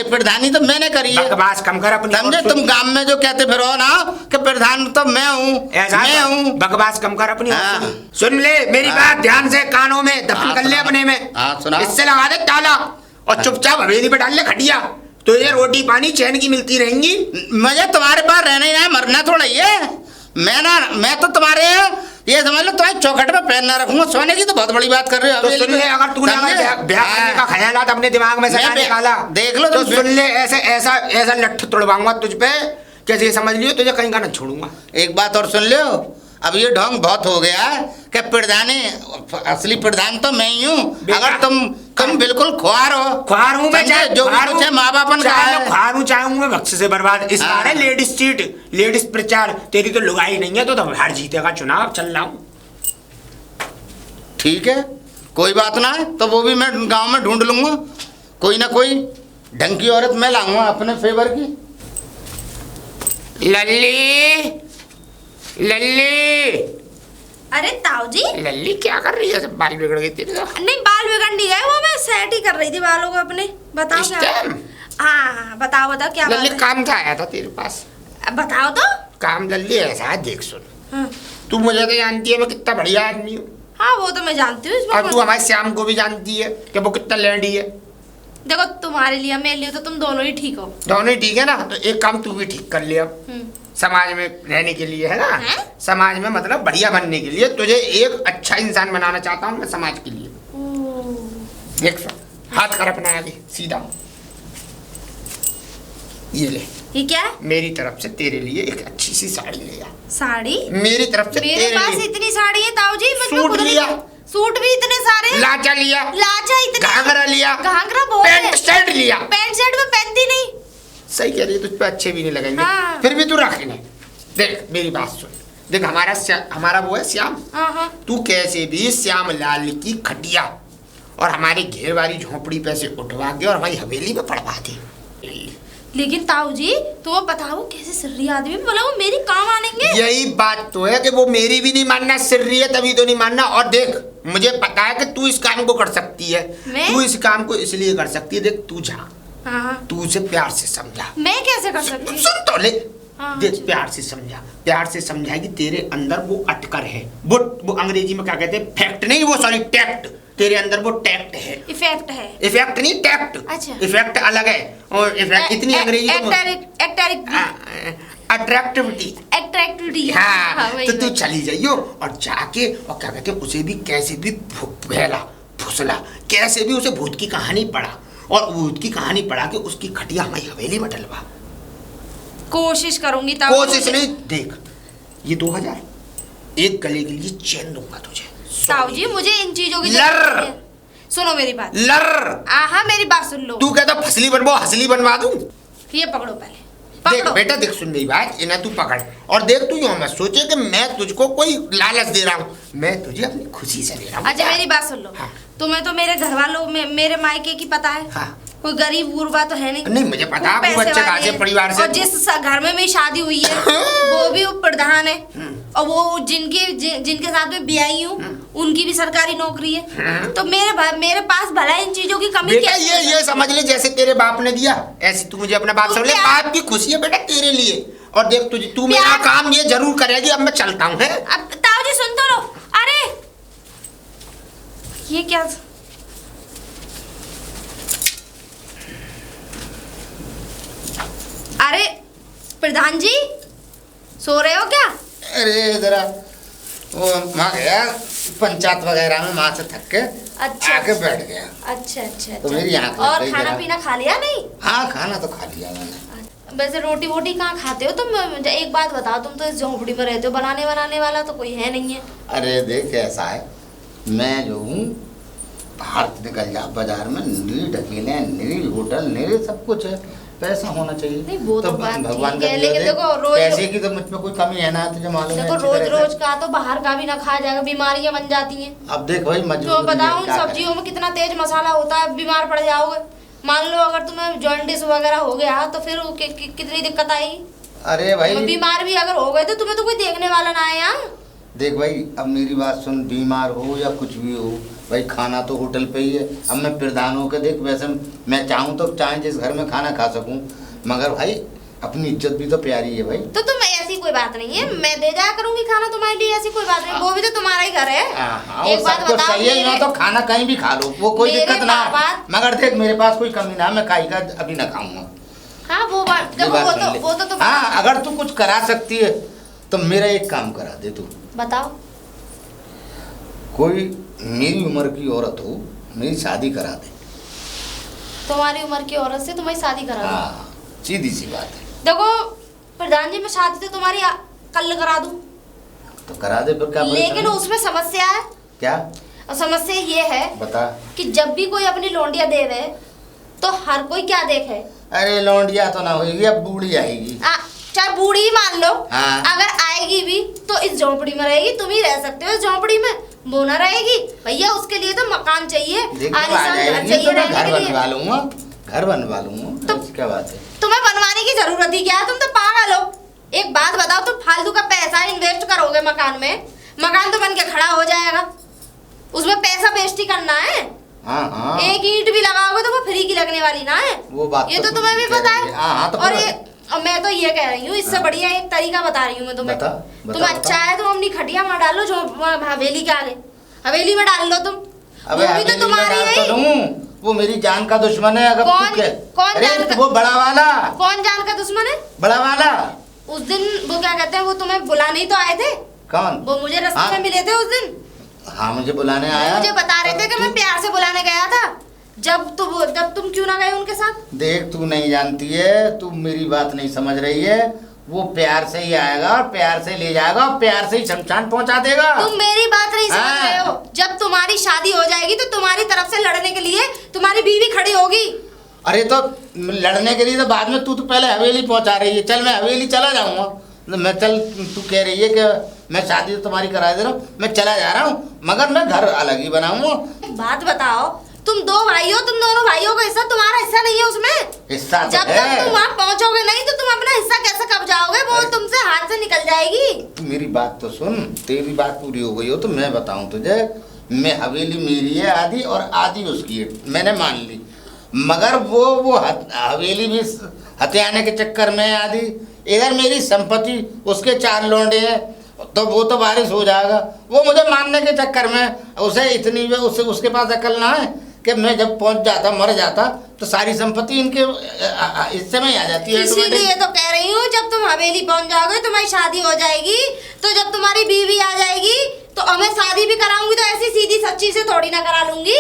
प्रधानी तो मैंने करी है। बकवास कम कर अपनी। समझे? तुम गांव में जो कहते फिर ना कि प्रधान तो मैं हूँ, बकवास कम कर अपनी। सुन ले मेरी बात ध्यान से, कानों में दफन कर ले अपने में। इससे लगा दे ताला और चुपचाप हवेली पे डाल ले खटिया, तो ये रोटी पानी चैन की मिलती रहेंगी। मुझे तुम्हारे पास रहना ही ना, मरना थोड़ा ही है। मैं तो तुम्हारे ये समझ लो, तुम्हारे चौखट पे पैर ना रखूंगा। सोने की तो बहुत बड़ी बात कर रहे हो। तो सुन ले, अगर तूने ब्याह करने का ख्यालात अपने दिमाग में से निकाला, देख लो तो सुन ले, ऐसा लट्ठ तोड़वाऊंगा तुझ पे, कैसे समझ लियो, तुझे कहीं का न छोड़ूंगा। एक बात और सुन लो, अब ये ढोंग बहुत हो गया कि प्रधानी, असली प्रधान तो मैं ही हूँ। अगर तुम बिल्कुल ख्वार हूँ मैं, चाहे जो कुछ है माँ बापन का है, ख्वार हूँ चाहे मैं भक्स से बर्बाद। इस बार है लेडीज सीट, लेडीज प्रचार। तेरी तो लुगाई नहीं है, तो हार जीतेगा चुनाव। चल रहा हूँ। ठीक है, कोई बात ना है, तो वो भी मैं गांव में ढूंढ लूंगा। कोई ना कोई ढंग की औरत मैं लाऊंगा अपने फेवर की। लल्ली, लल्ली, अरे ताऊ जी, लल्ली क्या कर रही है? सब बाल बिगड़ गए तेरे तो। नहीं बाल बिगड़ नहीं गए, वो मैं सेट ही कर रही थी बालों को अपने। बताओ क्या? स्टेम? हाँ बताओ बताओ क्या बात लल्ली है? काम था आया था तेरे पास। अब बताओ तो। काम लल्ली ऐसा है, देख सुन, हाँ तू मुझे तो जानती है मैं कितना बढ़िया आदमी हूँ, हाँ वो तो मैं जानती हूँ, इसमें और तू हमारे श्याम को भी जानती है कि वो कितना लैंडी है। देखो तुम्हारे लिए मेरे लिए तो तुम दोनों ही ठीक हो। दोनों ही ठीक है ना, तो एक काम तू भी ठीक कर लिया समाज में रहने के लिए, है ना? हैं? समाज में मतलब बढ़िया बनने के लिए तुझे एक अच्छा इंसान बनाना चाहता हूँ मैं समाज के लिए। देख सुन, हाथ कर अपना आगे सीधा, ये ले, ये क्या है? मेरी तरफ से तेरे लिए एक अच्छी सी साड़ी ले आ। साड़ी? मेरी तरफ से मेरे तेरे पास लिए इतनी साड़ी है ताऊ जी, मुझ पे सूट खुद नहीं- लिया। सूट भी इतने सारे हैं। लाचा लिया, लाचा इतने, घाघरा लिया, घाघरा बहुत है। पैंट शर्ट लिया। पैंट शर्ट में पहनती नहीं। सही कह रही है, तुझ पे अच्छे भी नहीं लगेंगे। हाँ। फिर भी तू रख ले। देख मेरी बात सुन, देख हमारा वो है श्याम, हाँ हाँ तू कैसे भी श्याम लाल की खटिया और हमारी घेर वाली झोपड़ी पे से उठवा के और हमारी हवेली में पड़वा दे। लेकिन ताऊ जी तो बताओ कैसे सिर्री आदमी, बोला वो मेरी काम आनेंगे। यही बात तो है कि वो मेरी भी नहीं मानना, सिर्री है तभी तो नहीं मानना। और देख मुझे पता है कि तू इस काम को कर सकती है, मैं? तू इस काम को इसलिए कर सकती है, देख तू जा, हाँ तू उसे प्यार से समझा। मैं कैसे कर सकती हूँ? सुन तो ले, हाँ, देख अच्छा। प्यार से समझा, प्यार से समझाएगी तेरे अंदर वो अटकर है, वो अंग्रेजी में क्या कहते हैं, फैक्ट नहीं, वो सॉरी टैक्ट, तेरे अंदर वो टैक्ट है। इफेक्ट है। इफेक्ट नहीं, टैक्ट। अच्छा। इफेक्ट अलग है, और इफेक्ट इतनी अंग्रेजी अट्रैक्टिविटी। एट्रैक्टिविटी। हाँ, वही, तो तू वही। चली जाइयो और जाके और क्या कहते हैं उसे भी कैसे भी फैला फुसला, कैसे भी उसे भूत की कहानी पढ़ा, और भूत की कहानी पढ़ा के उसकी खटिया हमारी हवेली में डलवा। कोशिश करूंगी ताऊ। कोशिश नहीं, देख ये 2000 एक गले के लिए चैन दूंगा तुझे। ताऊ जी मुझे इन चीजों की लर। जरूरत नहीं है। सुनो मेरी बात। लर, हाँ मेरी बात सुन लो। तू कहता फसली बनवा, हसली बनवा दूं। ये पकड़ो पहले, देख पकड़ो। बेटा, देख सुन मेरी बात, इन्हें तू पकड़, और देख तू यूं मत सोचे कि मैं तुझको कोई लालच दे रहा हूँ, मैं तुझे अपनी खुशी से दे रहा हूँ। अच्छा मेरी बात सुन लो। हाँ। तुम्हें तो मेरे घर वालों मेरे मायके की पता है। हाँ। कोई गरीब गुरबा तो है नहीं। नहीं मुझे पता, खूब आपको पैसे अच्छे वाले खासे हैं। परिवार से, और जिस घर में मेरी शादी हुई है वो भी वो प्रधान है, और वो जिनके साथ में ब्याही हूँ उनकी भी सरकारी नौकरी है। तो मेरे पास भला इन चीजों की कमी बेटा क्या है? ये समझ ले, जैसे तेरे बाप ने दिया ऐसे तू मुझे अपना बाप तू समझ ले। क्या? बाप की खुशी है बेटा तेरे लिए, और देख तू मेरा प्यार- काम ये जरूर करेगी। अब मैं चलता हूँ, है? अब ताऊ जी सुन तो लो। अरे ये क्या? अरे प्रधान जी सो रहे हो क्या? अरे जरा वो वहाँ गया पंचायत वगैरह में, वहाँ से थक के अच्छा। आके बैठ गया। अच्छा अच्छा तो मेरी आँख लग और गई खाना जरा। पीना खा लिया नहीं? हाँ खाना तो खा लिया मैंने। वैसे रोटी वोटी कहाँ खाते हो तुम? एक बात बताओ, तुम तो इस झोंपड़ी में रहते हो, बनाने वाला तो कोई है नहीं है। अरे देख ऐसा है, मैं जो हूँ बाहर निकल जा बाजार में, नील ढकेले, नील होटल, नील सब कुछ है, पैसा होना चाहिए। नहीं, वो तो बात भगवान ठीक है, का लेकिन दिया देखो, दे, रोज- पैसे की तो मुझ में कोई कमी है ना, तुझे मालूम है देखो अच्छी रोज तरह से। रोज का तो बाहर का भी ना खाया जाएगा, बीमारियां बन जाती हैं। अब देख भाई तो मजबूरी बताओ है, क्या सब्जियों में कितना तेज मसाला होता है, बीमार पड़ जाओगे। मान लो अगर तुम्हें जॉन्डिस वगैरह हो गया तो फिर कितनी दिक्कत आएगी। करें? अरे भाई बीमार भी अगर हो गए तो तुम्हें तो कोई देखने वाला ना है यहाँ। देख भाई, अब मेरी बात सुन, बीमार हो या कुछ भी हो भाई, खाना तो होटल पे ही है। अब मैं प्रधान हो के देख, वैसे मैं चाहूँ तो चाहे जिस घर में खाना खा सकूँ, मगर भाई अपनी इज्जत भी तो प्यारी है भाई। तो तुम ऐसी कोई बात नहीं है, मैं दे जाया करूंगी खाना तुम्हारे लिए, ऐसी कोई बात नहीं। वो भी तो तुम्हारा ही घर है। हाँ, एक वो बात सब कुछ बताओ, सही है, मैं तो खाना कहीं भी खा लो, वो कोई मेरे दिक्कत ना बाबा- है। मगर देख मेरे पास कोई कमी ना है, मैं खाई का अभी ना खाऊंगा। हाँ वो बात ये देखो, बात वो सुन ले। तो वो तो तुम हाँ, अगर तू कुछ करा सकती है तो मेरा एक काम करा दे तू। बताओ। कोई मेरी उम्र की औरत हो, मेरी शादी करा दे। तुम्हारी उम्र की औरत से तुम्हारी शादी करा दूं। हाँ, सीधी सी बात है। देखो प्रधान जी, मैं शादी तो तुम्हारी कल करा दूं, तो करा दे फिर, क्या लेकिन परेशानी? उसमें समस्या है। क्या और समस्या ये है बता? कि जब भी कोई अपनी लौंडिया देवे तो हर कोई क्या देखे? अरे लौंडिया तो ना होगी, अब बूढ़ी आएगी। चाहे बूढ़ी ही मान लो, हाँ। अगर आएगी भी तो इस झोंपड़ी में रहेगी, तुम ही रह सकते हो इस झोंपड़ी में, वो ना रहेगी। भैया उसके लिए तो मकान चाहिए, देख, आ आलीशान घर जाएगी चाहिए तो मैं रहने घर के लिए। बनवा लूंगा। घर बनवा लूंगा तो क्या बात है। तुम्हें बनवाने की जरूरत ही क्या है? तुम तो पागल हो। एक बात बताओ, तुम फालतू का पैसा इन्वेस्ट करोगे मकान में, मकान तो बन के खड़ा हो जाएगा, उसमें पैसा वेस्ट ही करना है। हाँ हाँ, एक ईंट भी लगाओगे तो वो फ्री की लगने वाली ना है। वो बात ये तो तुम्हें भी पता है। हाँ, तो और मैं तो ये कह रही हूँ, इससे बढ़िया एक तरीका बता रही हूँ मैं तुम्हें। तुम अच्छा है तुम अपनी खटिया में डालो जो हवेली के आगे, हवेली में डाल लो तुम। अबे वो भी तो तुम्हारी है। वो मेरी जान का दुश्मन है। अगर कौन कौन अरे जान का, वो बड़ा वाला। कौन जान का दुश्मन है? बड़ा वाला। उस दिन वो क्या कहते हैं, वो तुम्हें बुलाने ही तो आए थे। कौन? वो मुझे रास्ते में मिले थे उस दिन। हाँ, मुझे बुलाने आया। मुझे बता रहे थे कि मैं प्यार से बुलाने गया था। जब तुम क्यों ना गए उनके साथ? देख, तू नहीं जानती है, तू मेरी बात नहीं समझ रही है। वो प्यार से ही आएगा और प्यार से ले जाएगा और प्यार से ही शमशान पहुंचा देगा। तुम मेरी बात नहीं समझ रहे हो। जब तुम्हारी शादी हो जाएगी तो तुम्हारी तरफ से लड़ने के लिए तुम्हारी बीवी खड़ी होगी। अरे तो लड़ने के लिए तो बाद में, तू तो पहले हवेली पहुंचा रही है। चल मैं हवेली चला जाऊंगा। मैं चल, तू कह रही है कि मैं शादी तो तुम्हारी करा दे रहा हूँ, मैं चला जा रहा हूँ, मगर मैं घर अलग ही बनाऊंगा। बात बताओ, तुम दो भाई हो, तुम दोनों भाइयों का हिस्सा, तुम्हारा हिस्सा नहीं है उसमें? हिस्सा तो जब तक तुम वहाँ पहुँचोगे नहीं तो तुम अपना हिस्सा कैसे कब जाओगे? वो तुमसे हाथ से निकल जाएगी। तू मेरी बात तो सुन, तेरी बात पूरी हो गई हो तो मैं बताऊं तुझे। मैं हवेली मेरी है आधी और आधी उसकी है, मैंने मान ली। मगर वो हवेली भी हथियाने के चक्कर में है आधी। इधर मेरी संपत्ति, उसके 4 लौंडे हैं, तो वो तो बारिश हो जाएगा। वो मुझे मारने के चक्कर में, उसे इतनी उसके पास अकल ना है कि मैं जब पहुंच जाता, मर जाता, तो सारी संपत्ति इनके हिस्से में ही आ जाती है। इसीलिए तो कह रही हूँ, जब तुम हवेली पहुंच जाओगे, तुम्हारी शादी हो जाएगी, तो जब तुम्हारी बीवी आ जाएगी तो मैं शादी भी कराऊंगी तो ऐसी सीधी सच्ची से थोड़ी ना करा लूंगी।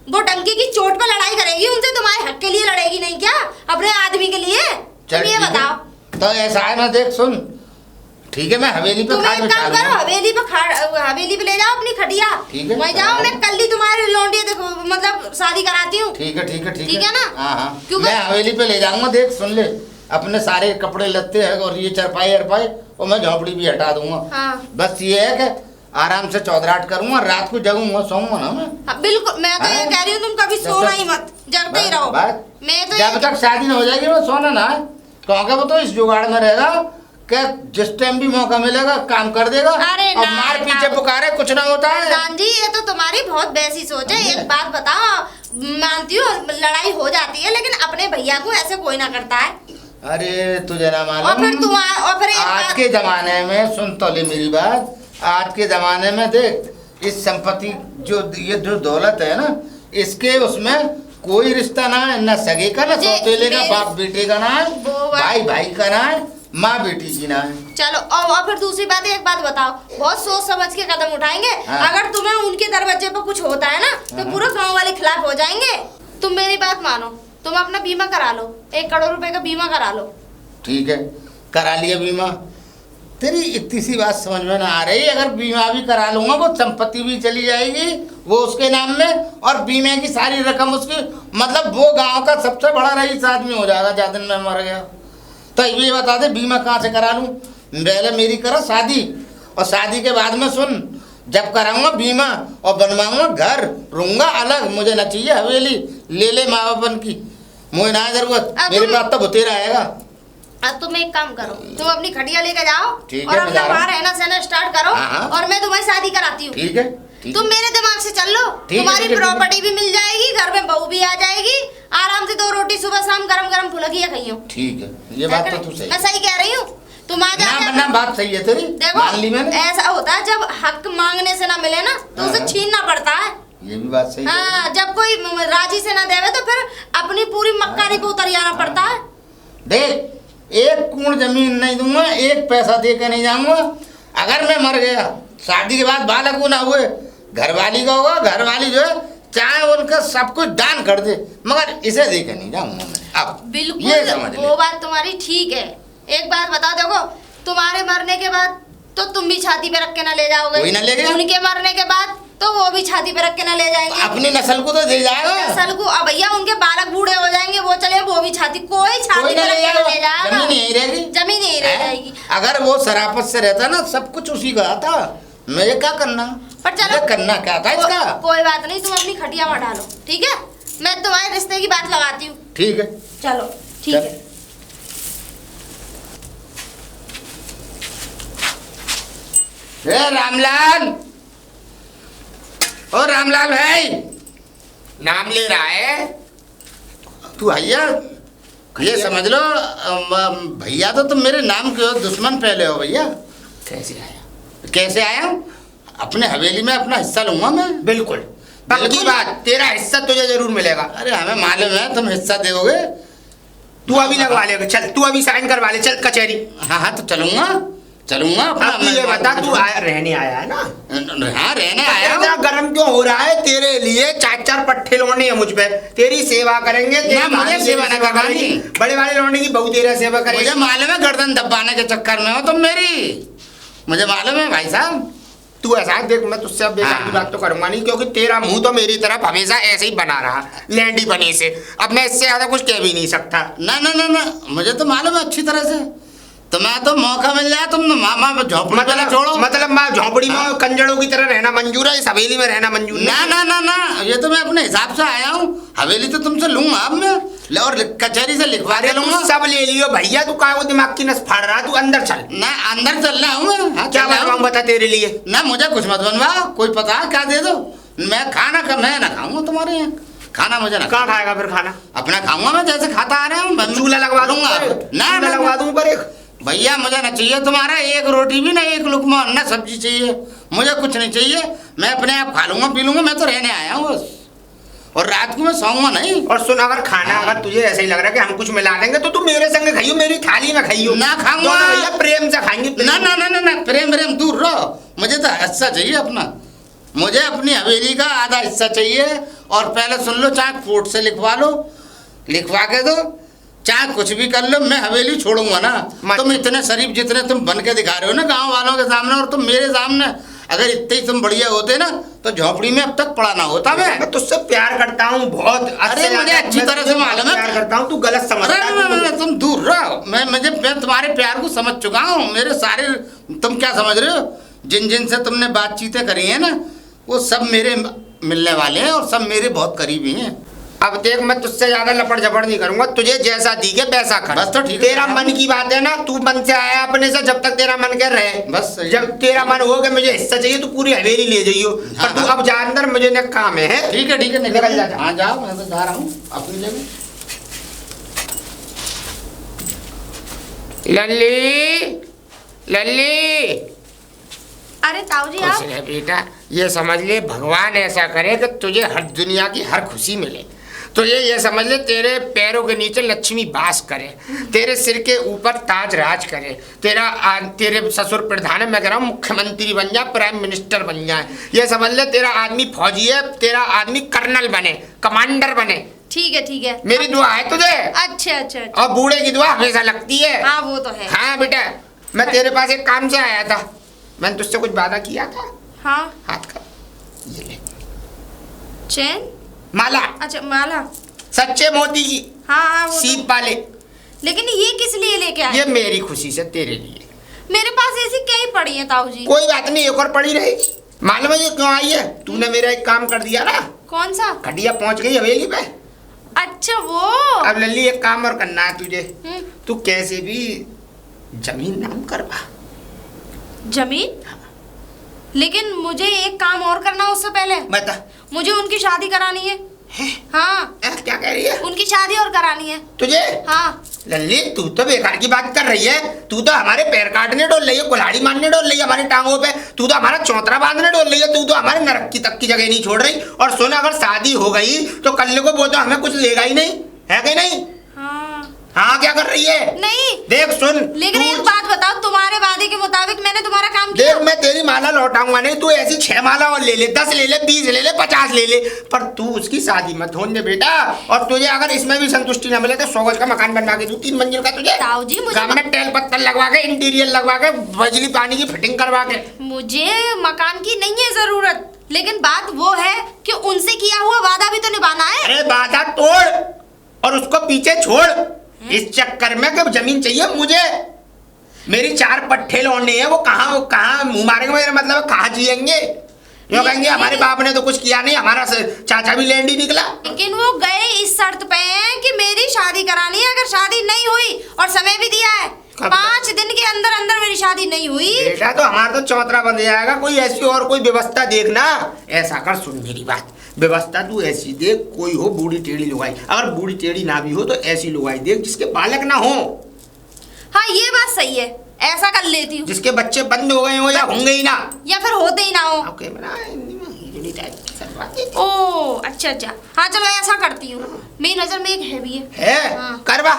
वो डंकी की चोट पर लड़ाई करेगी उनसे, तुम्हारे हक के लिए लड़ेगी नहीं क्या? अपने आदमी के लिए? तुम ये बताओ। तो ऐसा है ना, देख सुन, ठीक है, मैं हवेली पे तुम एक काम करो, हवेली पे ले जाओ अपनी खटिया, ठीक है, वहीं जाओ। मैं कल ही तुम्हारे लौंडे देखो मतलब शादी कराती हूँ। ठीक है, ठीक है, ठीक है ना? हाँ हाँ, मैं हवेली पे ले जाऊंगा। देख सुन ले, अपने सारे कपड़े लत्ते हैं और ये चरपाई और मैं झोपड़ी भी हटा दूंगा। हाँ। बस ये है कि आराम से चौधराट करूंगा, रात को जगूंगा, सोऊंगा ना मैं। हाँ, बिल्कुल। मैं तो ये कह रही हूँ, तुम कभी सोना ही मत, जगते ही रहो। मैं तो जब तक शादी न हो जाएगी मैं सोना ना है, क्योंकि वो तो इस जुगाड़ में रहेगा कि जिस टाइम भी मौका मिलेगा काम कर देगा। अरे और मार पीछे पुकारे कुछ ना होता है। दान जी, ये तो तुम्हारी बहुत बैसी सोच है। एक बात बताओ, मानती हूँ लड़ाई हो जाती है, लेकिन अपने भैया को ऐसे कोई ना करता है। अरे तुझे ना मालूम, और फिर आज के जमाने में, सुन तो ले मेरी बात, आज के जमाने में देख, इस संपत्ति ये जो दौलत है ना, इसके उसमें कोई रिश्ता ना है, ना सगे का, ना सौतेले का, बाप बेटे का ना है, भाई भाई का ना है, माँ बेटी की ना है। चलो, और फिर दूसरी बात, एक बात बताओ, बहुत सोच समझ के कदम उठाएंगे। हाँ। अगर तुम्हें उनके दरवाजे पर कुछ होता है ना, तो पूरा गांव वाले खिलाफ हो जाएंगे। तुम मेरी बात मानो, तुम अपना बीमा करा लो, 1 करोड़ रुपए का बीमा करा लो। ठीक है, करा लिया बीमा। तेरी इतनी सी बात समझ में ना आ रही, अगर बीमा भी करा लूंगा, वो संपत्ति भी चली जाएगी वो उसके नाम में, और बीमे की सारी रकम उसकी, मतलब वो गांव का सबसे बड़ा रईस आदमी हो जाएगा जिस दिन मैं मर गया। तो ये बता दे, बीमा कहाँ से करा लूँ? पहले मेरी करा शादी, और शादी के बाद में सुन, जब कराऊंगा बीमा और बनवाऊंगा घर, रहूंगा अलग, मुझे न चाहिए हवेली, ले माँ बापन की, मुझे ना जरूरत, मेरे पास तो भुतेरा आएगा। अब तुम एक काम करो, तुम अपनी खटिया लेकर जाओ ठीक और है, अपना बाहर रहना सहना स्टार्ट करो। हाँ। और मैं तुम्हारी शादी कराती हूँ। ठीक है, तुम मेरे दिमाग से चल लो, तुम्हारी प्रॉपर्टी भी मिल जाएगी, घर में बहू भी आ जाएगी, आराम से 2 रोटी सुबह शाम गरम गरम फुलकिया खाइयो। ठीक है, ये बात तो तू सही, मैं सही कह रही हूँ। तुम आ जाओ ना, बात सही है तेरी, मान ली मैंने। ऐसा होता है, जब हक मांगने से ना मिले ना, तो उसे छीनना पड़ता है। ये भी बात सही है। हाँ, जब कोई राजी से ना देवे तो फिर अपनी पूरी मक्कारी पे उतर जाना पड़ता है। देख, 1 कूण जमीन नहीं दूंगा, 1 पैसा दे के नहीं जाऊंगा। अगर मैं मर गया, शादी के बाद बालक ना हुए, घरवाली का होगा, घरवाली जो है चाहे उनका सब कुछ दान कर दे, मगर इसे दे के नहीं जाऊंगा मैं। अब बिल्कुल, ये समझ ले। वो बात तुम्हारी ठीक है। एक बात बता, देखो तुम्हारे मरने के बाद तो तुम भी छाती पे रख के ना ले जाओगे, कोई ना ले गया। उनके मरने के बाद तो वो भी छाती पे रख के ना ले जाएंगे। अपनी नस्ल को तो दे जाएगा, नस्ल को। अब भैया उनके बालक बूढ़े हो जाएंगे, वो चले, वो भी छाती, कोई छाती पे रख के ना ले जाएगा। जमीन यही रहेगी, जमीन यही रह जाएगी। अगर वो शराफत से रहता ना, सब कुछ उसी का था, मुझे क्या करना, पर चलो, करना क्या था इसका। कोई बात नहीं, तुम अपनी खटिया में डालो, ठीक है? मैं तुम्हारे रिश्ते की बात लगाती हूँ। ठीक है चलो ठीक चल। है। ए रामलाल, ओ रामलाल भाई, नाम ले रहा है तू भैया ये समझ लो भैया तो तुम मेरे नाम के हो, दुश्मन पहले हो भैया। कैसे आया? कैसे आया हूँ? अपने हवेली में अपना हिस्सा लूंगा मैं। बिल्कुल पक्की बिल्कुल। बात, तेरा हिस्सा तुझे जरूर मिलेगा। अरे हमें मालूम है तुम हिस्सा दोगे। तू अभी लगवा ले, चल तू अभी साइन करवा ले, चल कचहरी। हाँ हाँ तो चलूंगा चलूंगा अब तू ये बता, तू आया रहने आया है ना? हाँ रहने आया इतना हूँ। गर्म क्यों हो रहा है? तेरे लिए चार चार पट्टे लौंडे हैं मुझ पे, तेरी सेवा करेंगे। तेरी ना, मुझे भाभी सेवा तेरी नहीं करवानी। करेगी। बड़े वाले लौंडे की बहू तेरा सेवा मुझे करेगी। मालूम है गर्दन दबाने के चक्कर में हो तुम मेरी, मुझे मालूम है भाई साहब। तू ऐसा देख, मैं तुझसे अब बेकार की हाँ। बात तो करूंगा नहीं, क्योंकि तेरा मुंह तो मेरी तरफ हमेशा ऐसे ही बना रहा, लैंडी बने से। अब मैं इससे ज्यादा कुछ कह भी नहीं सकता। ना ना ना ना मुझे तो मालूम है अच्छी तरह से। तुम्हें तो मौका मिल जाए तुम मामा झोंपड़ी पे ना छोड़ो। मतलब माँ झोंपड़ी में हाँ। कंजड़ों की तरह रहना मंजूर है, इस हवेली में रहना मंजूर ना नहीं। ना ना ना ये तो मैं अपने हिसाब से आया हूँ। हवेली तो तुमसे लूंगा अब मैं, और कचहरी से लिखवा के तू लूंगा। सब ले लियो भैया, तू काहे को दिमाग की नस फाड़ रहा? तू अंदर चल। ना अंदर चल रहा हूँ मैं। हाँ, क्या चल रहा हूँ। बनवाऊं बता तेरे लिए? ना मुझे कुछ मत बनवा, कोई पता क्या दे दो। मैं खाना का मैं ना खाऊंगा तुम्हारे यहाँ, खाना मुझे ना। कहाँ खाएगा फिर खाना? अपना खाऊंगा मैं जैसे खाता आ रहा हूँ। मैं चूल्हा लगवा दूंगा। ना ना लगवा दूं पर एक। भैया मुझे ना चाहिए तुम्हारा एक रोटी भी ना, एक लुकमा ना सब्जी चाहिए, मुझे कुछ नहीं चाहिए। मैं अपने आप खा लूंगा पी लूंगा, मैं तो रहने आया हूँ बस। और रात को मैं सोऊंगा नहीं। और सुन, अगर खाना अगर तुझे ऐसे ही लग रहा है कि हम कुछ मिला देंगे तो तू मेरे संग खाइयो, मेरी थाली में खाइयो। ना खाऊंगा। दोनों भैया प्रेम से खाएंगे। ना ना ना ना ना प्रेम प्रेम दूर रहो, मुझे तो हिस्सा चाहिए अपना। मुझे अपनी हवेली का आधा हिस्सा चाहिए। और पहले सुन लो, चाहे कोर्ट से लिखवा लो, लिखवा के दो, चाहे कुछ भी कर लो, मैं हवेली छोड़ूंगा ना। तुम इतने शरीफ जितने तुम बन के दिखा रहे हो ना गांव वालों के सामने, और तुम मेरे सामने अगर इतने ही तुम बढ़िया होते ना तो झोपड़ी में अब तक पड़ा ना होता। मैं तुझसे प्यार करता हूँ बहुत। अरे मुझे अच्छी तरह से मालूम है प्यार करता हूँ, तू गलत समझ अरे रहा है। तुम दूर रहो। मैं तुम्हारे प्यार को समझ चुका हूँ। मेरे सारे, तुम क्या समझ रहे हो, जिन जिन से तुमने बातचीतें करी है ना वो सब मेरे मिलने वाले हैं और सब मेरे बहुत करीबी हैं। अब देख, मैं तुझसे ज्यादा लपड़ झपड़ नहीं करूंगा, तुझे जैसा दिखे वैसा कर। बस तो ठीक है। तेरा मन की बात है ना, तू मन से आया अपने से, जब तक तेरा मन कर रहे बस सही। जब तेरा मन हो गया मुझे हिस्सा चाहिए, तू पूरी हवेली ले जाइयो। हाँ, पर तू हाँ। अब जा अंदर, मुझे न काम है। ठीक है निकल जा। हाँ जाओ, मैं तो जा रहा हूँ अपनी जगह। लल्ली लल्ली, अरे ताऊ जी कुछ आप। नहीं बेटा, ये समझ ले भगवान ऐसा करे कि तुझे हर दुनिया की हर खुशी मिले। तुझे ये समझ ले तेरे पैरों के नीचे लक्ष्मी वास करे, तेरे सिर के ऊपर ताज राज करे, तेरे ससुर प्रधान है, मैं कह रहा हूँ मुख्यमंत्री बन जाए, प्राइम मिनिस्टर बन जाए। ये समझ ले तेरा आदमी फौजी है, तेरा आदमी कर्नल बने, कमांडर बने। ठीक है मेरी दुआ है तुझे। अच्छा। और बूढ़े की दुआ हमेशा लगती है। हाँ वो तो है। हाँ बेटा, मैं तेरे पास एक काम से आया था। मैंने तुझसे कुछ वादा किया था। हाँ। हाथ का ये ले चैन। माला, अच्छा माला। सच्चे मोती की, हाँ वो सीप तो। वाले। लेकिन ये किस लिए लेके आए? ये मेरी खुशी से तेरे लिए। मेरे पास ऐसी क्या ही पड़ी है ताऊ जी? कोई बात नहीं, एक और पड़ी रहेगी। मालूम है ये क्यों आई है? तूने मेरा एक काम कर दिया ना। कौन सा? खटिया पहुंच गई हवेली पे। अच्छा वो। अब लल्ली एक काम और करना है तुझे। हम्म। तू कैसे भी जमीन नाम करवा। जमीन? लेकिन मुझे एक काम और करना उससे पहले। बता। मुझे उनकी शादी करानी है। हाँ क्या कह रही है? उनकी शादी और करानी है तुझे? हाँ। लल्ली तू तो बेकार की बात कर रही है। तू तो हमारे पैर काटने डोल रही है, कुल्हाड़ी मारने डोल रही है हमारी टांगों पे। तू तो हमारा चौतरा बांधने डोल रही है। तू तो हमारे नरक की तक की जगह नहीं छोड़ रही। और सुन, अगर शादी हो गई तो कल को वो तो हमें कुछ लेगा ही नहीं, है कि नहीं? हाँ। हाँ क्या कर रही है? नहीं। देख सुन, लेकिन एक बात बताओ, तुम्हारे वादे के मुताबिक मैंने तुम्हारा काम किया। देख मैं तेरी माला लौटाऊंगा नहीं। तू ऐसी 6 माला और ले ले, 10 ले ले, 20 ले ले, 50 ले ले, पर तू उसकी शादी मत होने दे बेटा। और तुझे अगर इसमें भी संतुष्टि न मिले तो 100 गज का मकान बनवा के दूं, 3 मंजिल का तुझे। ताऊ जी मुझे गांव में टेल पत्थर लगवा के, इंटीरियर लगवा के, बिजली पानी की फिटिंग करवा के। मुझे मकान की नहीं है जरूरत, लेकिन बात वो है कि उनसे किया हुआ वादा भी तो निभाना है। अरे वादा तोड़ और उसको पीछे छोड़ इस चक्कर में कि जमीन चाहिए मुझे। मेरी 4 पट्टे लौंडे हैं, वो कहाँ मुंह मारेंगे, मेरा मतलब कहाँ जिएंगे? यो कहेंगे हमारे बाप ने तो कुछ किया नहीं, हमारा चाचा भी लैंडी निकला। लेकिन वो गए इस शर्त पे कि मेरी शादी करानी है। अगर शादी नहीं हुई, और समय भी दिया है 5 दिन के अंदर अंदर मेरी शादी नहीं हुई, बेटा तो हमारा तो चौतरा बंद जाएगा। कोई ऐसी और कोई व्यवस्था देखना। ऐसा कर, सुन मेरी बात, व्यवस्था तू ऐसी देख, कोई हो बूढ़ी टेढ़ी लुगाई। अगर बूढ़ी टेढ़ी ना भी हो तो ऐसी लुगाई देख जिसके बालक ना हो। हाँ ये बात सही है, ऐसा कर लेती हूँ। जिसके बच्चे बंद हो गए हो या होंगे ही ना, या फिर होते ही ना हो। ओ अच्छा अच्छा, हाँ चलो ऐसा करती हूँ। मेरी नजर में एक है भी है। हाँ। करवा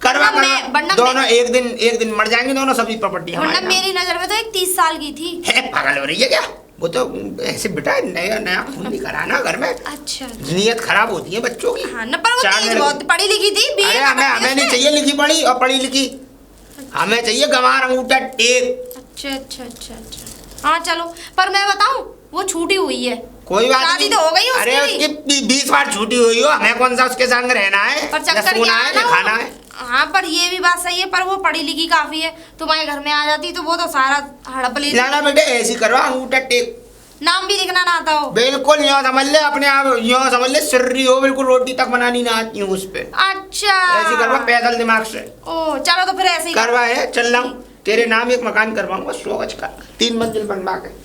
करवा वरना दोनों एक दिन मर जाएंगे दोनों, सभी प्रॉपर्टी हमारी। मेरी नजर में तो एक 30 साल की थी। है पागल हो रही है क्या? वो तो ऐसे बेटा नया नया खून नहीं कराना घर में। अच्छा नीयत खराब होती है बच्चों की। हाँ, न पर वो तेज बहुत पढ़ी लिखी थी। अरे हमें नहीं चाहिए लिखी पढ़ी और पढ़ी लिखी, हमें चाहिए गंवार अंगूठा टेप। अच्छा अच्छा अच्छा अच्छा, हाँ चलो। पर मैं बताऊं, वो छूटी हुई है। कोई बात शादी नहीं, तो हो गई उसकी। अरे उसकी 20 बार छूटी हुई हो, हमें कौन सा उसके संग रहना है, पर चक्कर क्या है ना, खाना है। हाँ पर ये भी बात सही है, पर वो पढ़ी लिखी काफी है। तुम्हारे घर में आ जाती तो वो तो सारा हड़प लेती। ना बेटे ऐसी करवा, अंगूठा टेप। नाम भी लिखना ना आता हो? बिल्कुल यूं समझ ले, अपने आप यूं समझ ले सिर्री हो, बिल्कुल रोटी तक बनानी ना आती हूँ उस पे। अच्छा ऐसी करवा पैदल दिमाग से। ओ चलो तो फिर ऐसे ही करवा है, चल रहा हूँ। तेरे नाम एक मकान करवाऊंगा 100 गज का, 3 मंजिल बनवा के।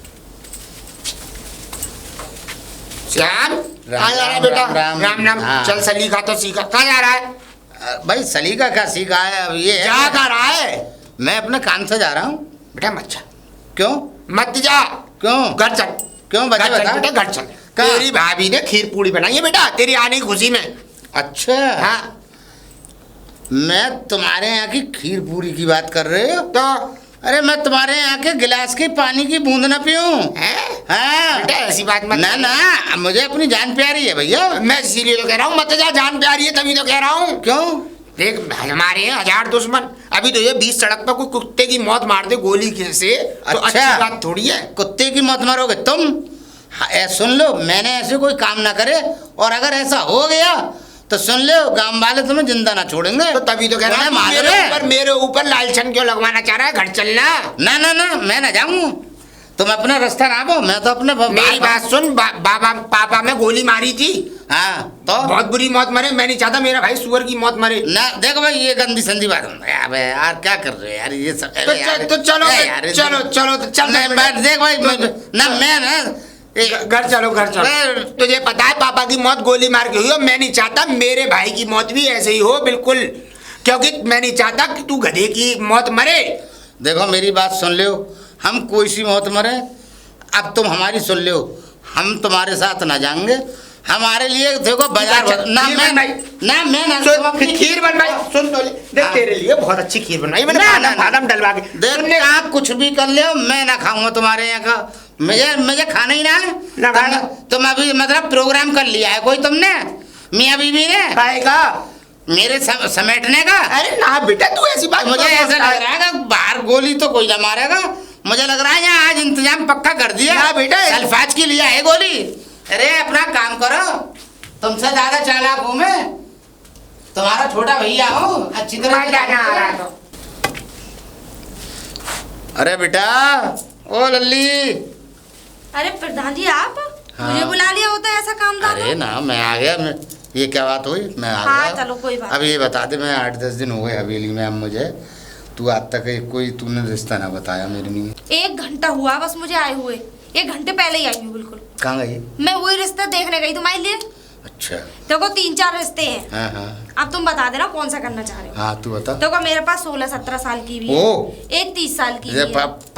श्याम कहाँ जा रहा है बेटा? राम राम। हाँ। चल सलीका तो सीखा। कहाँ जा रहा है भाई? सलीका क्या सीखा है अब? ये जा कर रहा है? मैं अपने काम से जा रहा हूँ। बेटा मत जा, क्यों? मत जा। क्यों? घर चल। क्यों बच्चे घर चल बता? बेटा, घर चल। तेरी भाभी ने खीर पूड़ी बनाई है बेटा, तेरी आने की खुशी में। अच्छा हाँ मैं तुम्हारे यहाँ की खीर पूरी की बात कर रहे हो? तो अरे मैं तुम्हारे यहाँ के गिलास की पानी की बूंद न पीऊं? हाँ बेटा ऐसी बात मत ना ना, मुझे अपनी जान प्यारी है भैया। मैं इसीलिए तो कह रहा हूँ मत जा, जान प्यारी है तभी तो कह रहा हूँ। क्यों? देख हमारे हैं 1000 दुश्मन, अभी तो ये 20 सड़क पर कोई कुत्ते की मौत मार दे गोली से तो अच्छी बात थोड़ी है। कुत्ते की मौत मारोगे तुम? हाँ, सुन लो, मैंने ऐसे कोई काम ना करे, और अगर ऐसा हो गया तो सुन लो, गांव वाले तुम्हें जिंदा ना छोड़ेंगे। तो तभी तो कह रहा हूँ मेरे ऊपर लालचन क्यों लगवाना चाह रहा है? घर चलना। ना ना ना, मैं ना जाऊँ, तुम अपना रास्ता ना बो, मैं तो अपने मेरी बात सुन, बाबा पापा में गोली मारी थी। हाँ तो बहुत बुरी मौत मरे, मैं नहीं चाहता मेरा भाई सुअर की मौत मरे। ना देखो भाई, ये गंदी संदी बात अबे यार क्या कर रहे हो यार, ये सब तो चलो चलो चलो चल। देख भाई, ना मैं ना घर चलो घर चलो। तुझे पता है पापा की मौत गोली मार के हुई हो, मैं नहीं चाहता मेरे भाई की मौत भी ऐसे ही हो बिल्कुल, क्योंकि मैं नहीं चाहता कि तू गधे की मौत मरे। देखो मेरी बात सुन लो, हम कोई सी मौत मरे, अब तुम हमारी सुन लो, हम तुम्हारे साथ ना जाएंगे। हमारे लिए देखो बाजार ना मैं खीर बनवाई, सुन तो ले, देख तेरे लिए बहुत अच्छी खीर बनवाई मैंने, बादाम डलवा के। देख आप कुछ भी कर ले, मैं ना खाऊंगा तुम्हारे यहाँ का, मुझे खाना ही ना है। तुम अभी मतलब प्रोग्राम कर लिया है कोई तुमने मियाँ बीवी ने खाएगा मेरे समेटने का? अरे ना बेटा तू ऐसी बात, मुझे ऐसा लग रहा है बाहर गोली तो कोई ना मारेगा, मुझे लग रहा है यहाँ आज इंतजाम पक्का कर दिया। ना बेटा अल्फाज के लिए है गोली। अरे अपना काम करो, तुमसे ज्यादा चालाक हूँ मैं, तुम्हारा छोटा भैया हूँ, अच्छी तरह जाना आ रहा तो। अरे बेटा ओ लल्ली। अरे प्रधान जी आप हाँ। मुझे बुला लिया होता है ऐसा काम था? अरे ना मैं आ गया, मैं ये क्या बात हुई, मैं आ हाँ, गया। चलो कोई बात। अब ये बता दे, मैं 8-10 दिन हो गए हवेली में, अब मुझे तू आज तक कोई तूने रिश्ता ना बताया मेरे लिए। 1 घंटा हुआ बस मुझे आए हुए, 1 घंटे पहले ही आई हूँ बिल्कुल। कहाँ गई? मैं वही रिश्ता देखने गई तुम्हारे लिए। अच्छा देखो 3-4 रिश्ते हैं। हाँ हाँ अब तुम बता देना कौन सा करना चाह रहे हो। हाँ तू बता। देखो मेरे पास 16-17 साल की भी है, एक 30 साल की भी है,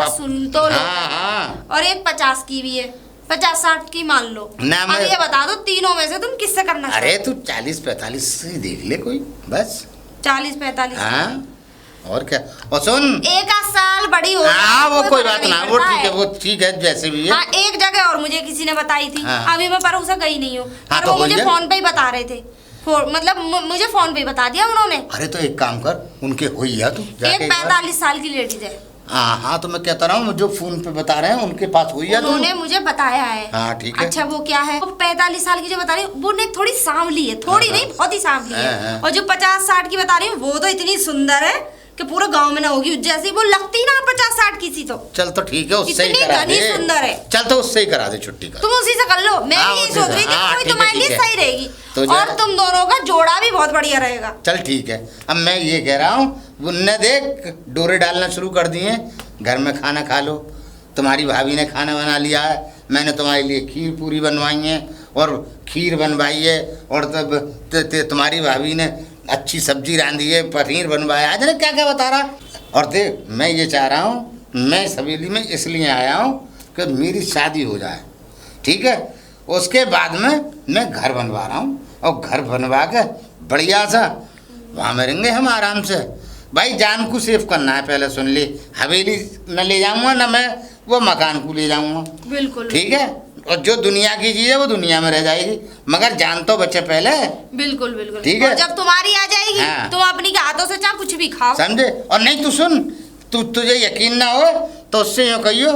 सुन तो लो, और एक 50 की भी है, 50-60 की मान लो। अब ये बता दो तीनों में से तुम किससे करना चाहते हो? अरे तू 40-45 से देख ले कोई, बस 40-45। हाँ और क्या। और सुन, 1 साल बड़ी हो, हाँ वो कोई बात ना, वो ठीक है, वो ठीक है जैसे भी है। हाँ एक जगह और मुझे किसी ने बताई थी, हाँ। अभी मैं परोसा गई नहीं हूँ, हाँ, पर तो वो मुझे बोलिए। फोन पे ही बता रहे थे, मतलब मुझे फोन पे ही बता दिया उन्होंने। अरे तो एक काम कर, उनके हो ही तू एक 45 साल की लेडीज है। हाँ तो मैं कहता रहा हूँ, जो फोन पे बता रहे हैं उनके पास हुई है, उन्होंने मुझे बताया है। हाँ ठीक है। अच्छा वो क्या है, वो 45 साल की जो बता रही हूँ वो नहीं, थोड़ी सांवली है, थोड़ी नहीं बहुत ही सांवली है, और जो 50-60 की बता रही हूँ वो तो इतनी सुंदर है कि पूरे गांव में ना होगी जैसी वो लगती ना 50-60 की सी तो। चल तो ठीक है, उससे ही इतनी करा घनी दे। सुंदर है। चल तो उससे ही करा दे छुट्टी का। तुम उसी से कर लो, मैं हाँ, भी यही उसी सोच से। रही थी हाँ, कोई ठीक है, तुम्हारे लिए ठीक है। सही रहेगी तो जा- और तुम दोनों का जोड़ा भी बहुत बढ़िया रहेगा। चल ठीक है। अब मैं ये कह रहा हूँ, उनने देख डोरे डालना शुरू कर दिए, घर में खाना खा लो। तुम्हारी भाभी ने खाना बना लिया है, मैंने तुम्हारे लिए खीर पूरी बनवाई है और खीर बनवाई है, और तब तुम्हारी भाभी ने अच्छी सब्जी रांधी है, पनीर बनवाया, आज ने क्या क्या बता रहा। और देख मैं ये चाह रहा हूँ, मैं इस हवेली में इसलिए आया हूँ कि मेरी शादी हो जाए, ठीक है। उसके बाद में मैं घर बनवा रहा हूँ, और घर बनवा के बढ़िया सा वहाँ में रहेंगे हम आराम से। भाई जान को सेफ करना है, पहले सुन ले। हवेली न ले जाऊँगा न मैं वो मकान को ले जाऊँगा, बिल्कुल ठीक है। और जो दुनिया की चीज़ है वो दुनिया में रह जाएगी, मगर जान तो बच्चे पहले। बिल्कुल बिल्कुल ठीक है। और जब तुम्हारी आ जाएगी हाँ। तुम अपनी के हाथों से चाहे कुछ भी खाओ, समझे। और नहीं तू सुन, तुझे यकीन ना हो तो उससे यूँ कहियो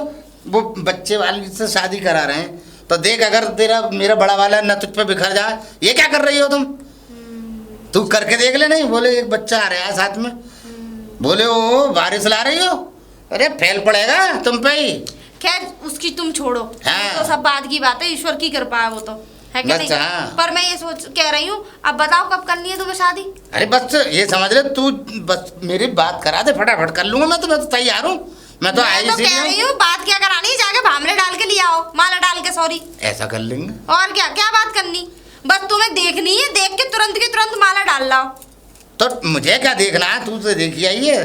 वो बच्चे वाली से शादी करा रहे हैं, तो देख अगर तेरा मेरा बड़ा वाला न तुझ पे बिखर जाए। ये क्या कर रही हो तुम? तू करके देख ले। नहीं बोले एक बच्चा आ रहा है साथ में, बोले ओ बारिश ला रही हो, अरे फैल पड़ेगा तुम पे ही। खैर उसकी तुम छोड़ो, हाँ। तो सब बात की बात है, ईश्वर की कृपा है वो तो, है क्या बस, नहीं? हाँ। पर मैं ये सोच कह रही हूँ, अब बताओ कब करनी है तुम्हें शादी? अरे बस ये समझ ले तू, बस मेरी बात करा दे, फटाफट कर लूंगा मैं तो तैयार हूँ। मैं तो आई मैं तो कह रही हूँ बात क्या करानी है, जाके भामरे डाल के लिया आओ, माला डाल के, सॉरी। ऐसा कर लेंगे। और क्या क्या बात करनी, बस तुम्हें देखनी है, देख के तुरंत माला डाल लाओ। तो मुझे क्या देखना है, तू तो देखी आई है,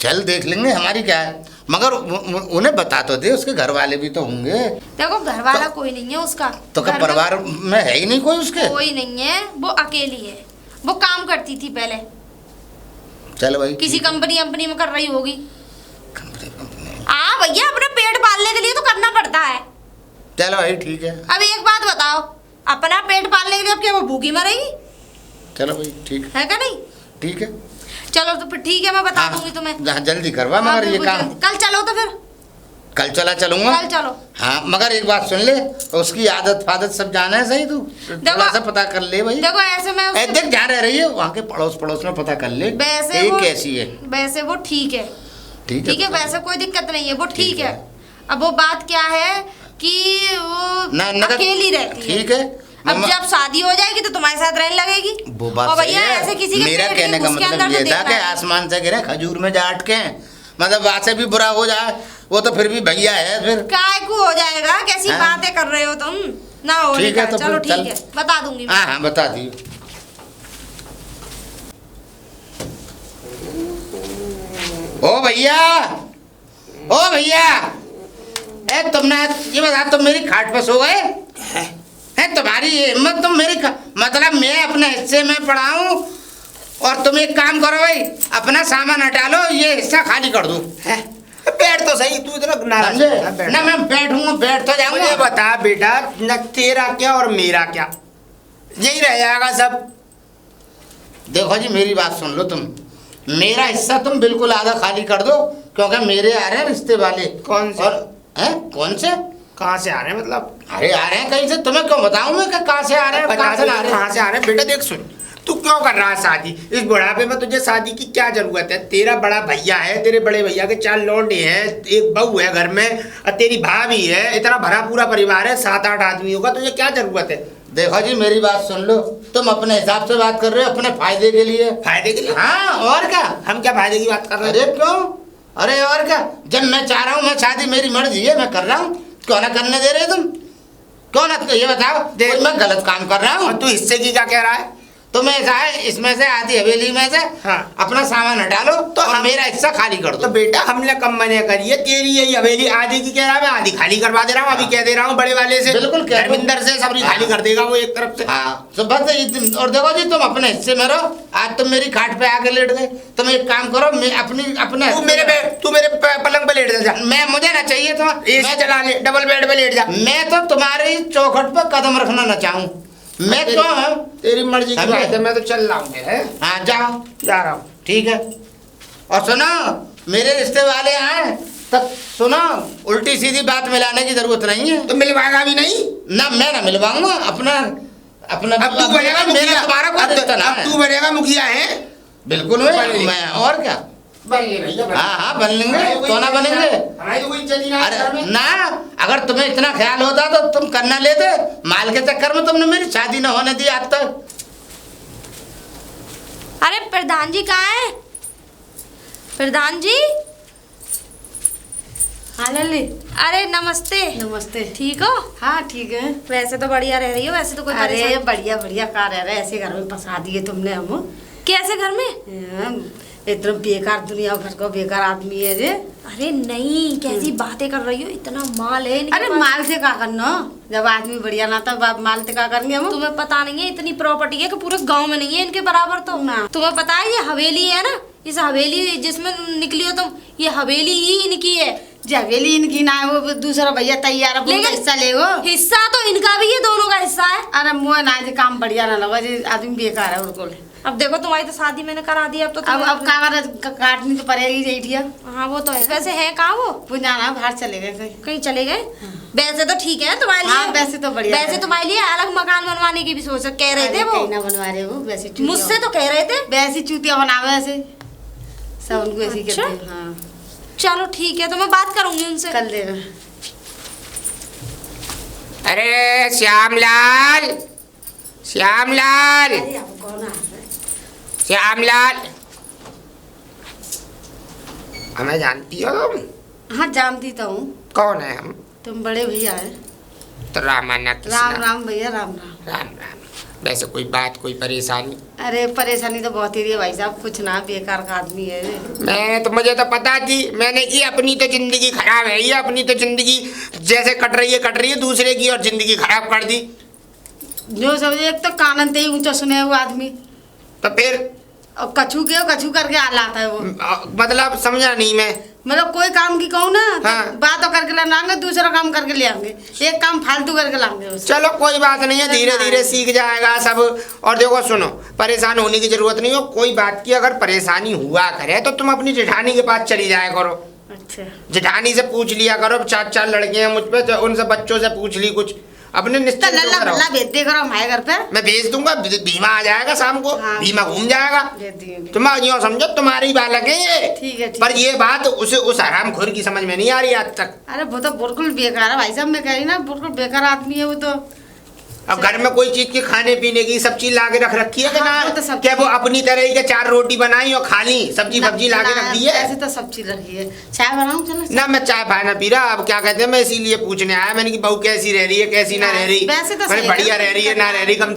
चल देख लेंगे, हमारी क्या है। मगर उन्हें बता तो दे, उसके घर वाले भी तो होंगे। देखो घर वाला कोई नहीं है उसका, तो क्या घर में परिवार में है ही नहीं कोई उसके? कोई नहीं है, वो अकेली है, वो काम करती थी पहले, चल भाई किसी ठीक है। कंपनी में कर रही होगी। कंपनी- हाँ भैया, अपना पेट पालने के लिए तो करना पड़ता है। चलो भाई ठीक है। अब एक बात बताओ, अपना पेट पालने के लिए अब क्या वो भूखी मरेगी? चलो भाई ठीक है क्या नहीं? ठीक है। चलो तो फिर ठीक है, मैं बता हाँ, दूंगी तुम्हें। हाँ, जल्दी करवा हाँ, मगर ये बिल्कुल काम। जल्दी। कल चलो तो फिर। कल चलूंगा। कल चलो। हाँ मगर एक बात सुन ले, उसकी आदत फादत सब जाना है सही, तू थोड़ा सा पता कर ले भाई। देखो ऐसे मैं ए, देख जहाँ रह रही है वहाँ के पड़ोस में पता कर ले, वैसे ये वो कैसी है। वैसे वो ठीक है, ठीक ठीक है, तो वैसे कोई दिक्कत नहीं है, वो ठीक है। है। अब वो बात क्या है कि वो ना अकेली रहती है। ठीक है। अब जब शादी हो जाएगी तो तुम्हारे साथ रहने लगेगी। वो बात और सही भैया है। ऐसे किसी के मेरा पेट कहने के का उसके मतलब अंदर ये तो था कि देखना है। आसमान से गिरे खजूर में जा अटके, मतलब वहां से भी बुरा हो जाए, वो तो फिर भी भैया है फिर। काय को हो जाएगा, कैसी हाँ। बातें कर रहे हो तुम, ना हो ठीक है, तो चलो फिर चल। ठीक है, बता दूंगी मैं। हाँ हाँ बता दी। ओ भैया, ओ भैया, ए तुमने ये बता, तुम मेरी खाट पे सो गए हैं? तुम्हारी हिम्मत, तुम मेरी मतलब मैं अपने हिस्से में पढ़ाऊं और तुम एक काम करो भाई, अपना सामान हटा लो, ये हिस्सा खाली कर दो। बैठ तो सही, तू इतना नाराज समझे? मत हो, बैठ। ना मैं बैठूंगा, बैठ तो मुझे जाऊंगा। बता बेटा, न तेरा क्या और मेरा क्या, यही रह जाएगा सब। देखो जी मेरी बात सुन लो तुम, मेरा हिस्सा तुम बिल्कुल आधा खाली कर दो, क्योंकि मेरे आ रहे हैं रिश्ते वाले। कौन से? और हैं कौन से? कहाँ से आ रहे हैं मतलब? अरे आ रहे हैं कहीं से, तुम्हें क्यों बताऊं मैं कि कहाँ से आ रहे हैं, कहाँ से आ रहे हैं? कहाँ से आ रहे हैं? बेटा देख सुन, तू क्यों कर रहा है शादी इस बुढ़ापे में? तुझे शादी की क्या जरूरत है? तेरा बड़ा भैया है, तेरे बड़े भैया के 4 लौंडे हैं, एक बहू है घर में, और तेरी भाभी है, इतना भरा पूरा परिवार है, 7-8 आदमियों का, तुझे क्या जरूरत है? देखो जी मेरी बात सुन लो, तुम अपने हिसाब से बात कर रहे हो, अपने फायदे के लिए। फायदे के लिए? हाँ और क्या। हम क्या फायदे की बात कर रहे हैं? अरे क्यों, अरे और क्या, जब मैं चाह रहा हूँ, मैं शादी मेरी मर्जी है, मैं कर रहा हूँ, क्यों ना करने दे रहे तुम? क्यों ना, ये बताओ कोई मैं गलत काम कर रहा हूँ? और तू हिस्से की क्या कह रहा है? तो मैं ऐसा है, इसमें से आधी हवेली में से हाँ। अपना सामान हटा लो तो और हम- मेरा हिस्सा खाली कर तो दो। बेटा हमने कम मने करी है, तेरी यही हवेली आधी की कह रहा है, मैं आधी खाली करवा दे रहा हूँ, अभी कह दे रहा हूँ बड़े वाले से, बिल्कुल कह दो। धर्मिंदर से, सबरी हाँ। खाली कर देगा वो एक तरफ से। हाँ तो बस और देखो जी तुम अपने हिस्से में रहो, आज तुम मेरी खाट पे आके लेट गए, तुम एक काम करो, मैं अपने तू मेरे पलंग पे लेट जा, मैं मुझे ना चाहिए तो एसी चला ले, डबल बेड पे लेट जा। मैं तो तुम्हारी चौखट पर कदम रखना ना चाहूँ, मैं क्यों हूँ? तेरी मर्जी की समझे? बात है, मैं तो चल रहा हूँ, है हाँ जाओ, जा रहा हूँ। ठीक है। और सुनो मेरे रिश्ते वाले आए तब सुनो, उल्टी सीधी बात मिलाने की जरूरत नहीं है। तो मिलवाएगा भी नहीं? ना मैं ना मिलवाऊंगा, अपना अपना अब तू बनेगा मेरा मुखिया, तुम्हारा कोई रिश्ता ना अब है। तू बनेगा मुखिया है? बिल्कुल मैं और क्या, बन ले भैया हाँ हाँ बन लेंगे, तो ना बनेंगे। हमारी तो कोई इज्जत ही ना है अरे घर में। ना, अगर तुम्हें इतना ख्याल होता तो तुम करना लेते। माल के चक्कर में तुमने मेरी शादी न होने दी आज तक। अरे प्रधान जी कहाँ है? प्रधान जी। हाँ लल्ली, अरे नमस्ते। नमस्ते। ठीक हो? हाँ ठीक है। वैसे तो बढ़िया रह रही हो, वैसे तो कोई अरे परेशानी। बढ़िया बढ़िया कार रह रहा है, ऐसे घर में फंसा दिए तुमने हम। कैसे घर में? इतना बेकार दुनिया भर का बेकार आदमी है रे। अरे नहीं, कैसी बातें कर रही हो? इतना माल है इनके अरे पास। माल से का करना, जब आदमी बढ़िया ना था माल से का करेंगे हम। तुम्हें पता नहीं है इतनी प्रॉपर्टी है कि पूरे गांव में नहीं है इनके बराबर तो। ना। तुम्हें पता है ये हवेली है ना, इस हवेली जिसमें निकली हो तुम, ये हवेली ही इनकी है। हवेली इनकी ना है, वो दूसरा भैया तैयार है, लेकिन हिस्सा लेगो। हिस्सा तो इनका भी है, दोनों का हिस्सा है। अरे मुँह ना जे काम बढ़िया ना लगा, जे आदमी बेकार है बिल्कुल। अब देखो तुम्हारी तो शादी मैंने करा दी, अब तो अब काटनी तो पड़ेगी जेठिया। हाँ वो तो है। वैसे है कहाँ वो जाना बाहर चले गए कहीं। कहीं चले गए? वैसे तो ठीक है तुम्हारे लिए। हाँ, वैसे तो बढ़िया वैसे है। तुम्हारे लिए अलग मकान बनवाने की भी सोच कह रहे थे वो। कहीं ना बनवा रहे वो, वैसे चूतिया- मुझसे तो कह रहे थे। वैसी चूतिया बनावे ऐसे सब उनको ऐसी अच्छा? करते हैं। हाँ चलो ठीक है, तो मैं बात करूंगी उनसे। कर देगा। अरे श्यामलाल, श्यामलाल, अरे अब कौन आ रहा है? श्यामलाल, हमें जानती हो तुम? हाँ जानती तो हूँ, कौन है हम? तुम बड़े भैया है। तो रामाना कृष्णा। राम राम भैया, राम राम। राम राम। वैसे कोई बात, कोई परेशानी? अरे परेशानी तो बहुत ही रही है भाई साहब, कुछ ना, बेकार का आदमी है रे। मैं तो, मुझे तो पता थी, मैंने की अपनी तो जिंदगी खराब है ये, अपनी तो जिंदगी जैसे कट रही है दूसरे की और जिंदगी खराब कर दी। जो समझे, एक तो कानन ते ही ऊंचा सुने हुआ आदमी, तो फिर और कछू करके आ लाता है वो। मतलब समझा नहीं मैं। मतलब कोई काम की कहूँ ना तो हाँ। बात तो करके लाएंगे, दूसरा काम करके ले आएंगे, एक काम फालतू करके लाएंगे उसे। चलो कोई बात नहीं है, धीरे धीरे सीख जाएगा सब। और देखो सुनो, परेशान होने की जरूरत नहीं हो, कोई बात की अगर परेशानी हुआ करे तो तुम अपनी जेठानी के पास चली जाया करो। अच्छा। जेठानी से पूछ लिया करो, 4 लड़के हैं मुझ पे, तो उनसे बच्चों से पूछ ली कुछ, अपने तो निश्चित लल्ला होकर रहो। भल्ला भेज दे करो हमारे घर पे। मैं भेज दूंगा, भीमा आ जाएगा शाम को। हाँ। भीमा घूम जाएगा। भेज दिए। तुम यूँ समझो तुम्हारी ही बालक है ये। ठीक है, ठीक पर ये बात उस हरामखोर की समझ में नहीं आ रही आज तक। अरे वो तो बिल्कुल बेकार है भाई साहब, मैं कह रही ना, बिल्कुल बेकार आदमी है वो तो। अब घर में कोई चीज की खाने पीने की सब चीज लाके रख रखी है कि हाँ, ना? वो तो सब क्या वो अपनी तरह ही के 4 रोटी बनाई और खा ली, सब्जी फब्जी लाके रख दी है? ऐसे तो सब चीज रखी है। चाय बनाऊं? चलो ना मैं चाय पाए ना पी रहा। अब क्या कहते हैं, मैं इसीलिए पूछने आया मैंने कि बहू कैसी रह रही है, कैसी ना रह रही। वैसे तो मैंने सही बढ़िया है। रह रही है ना रह रही, कम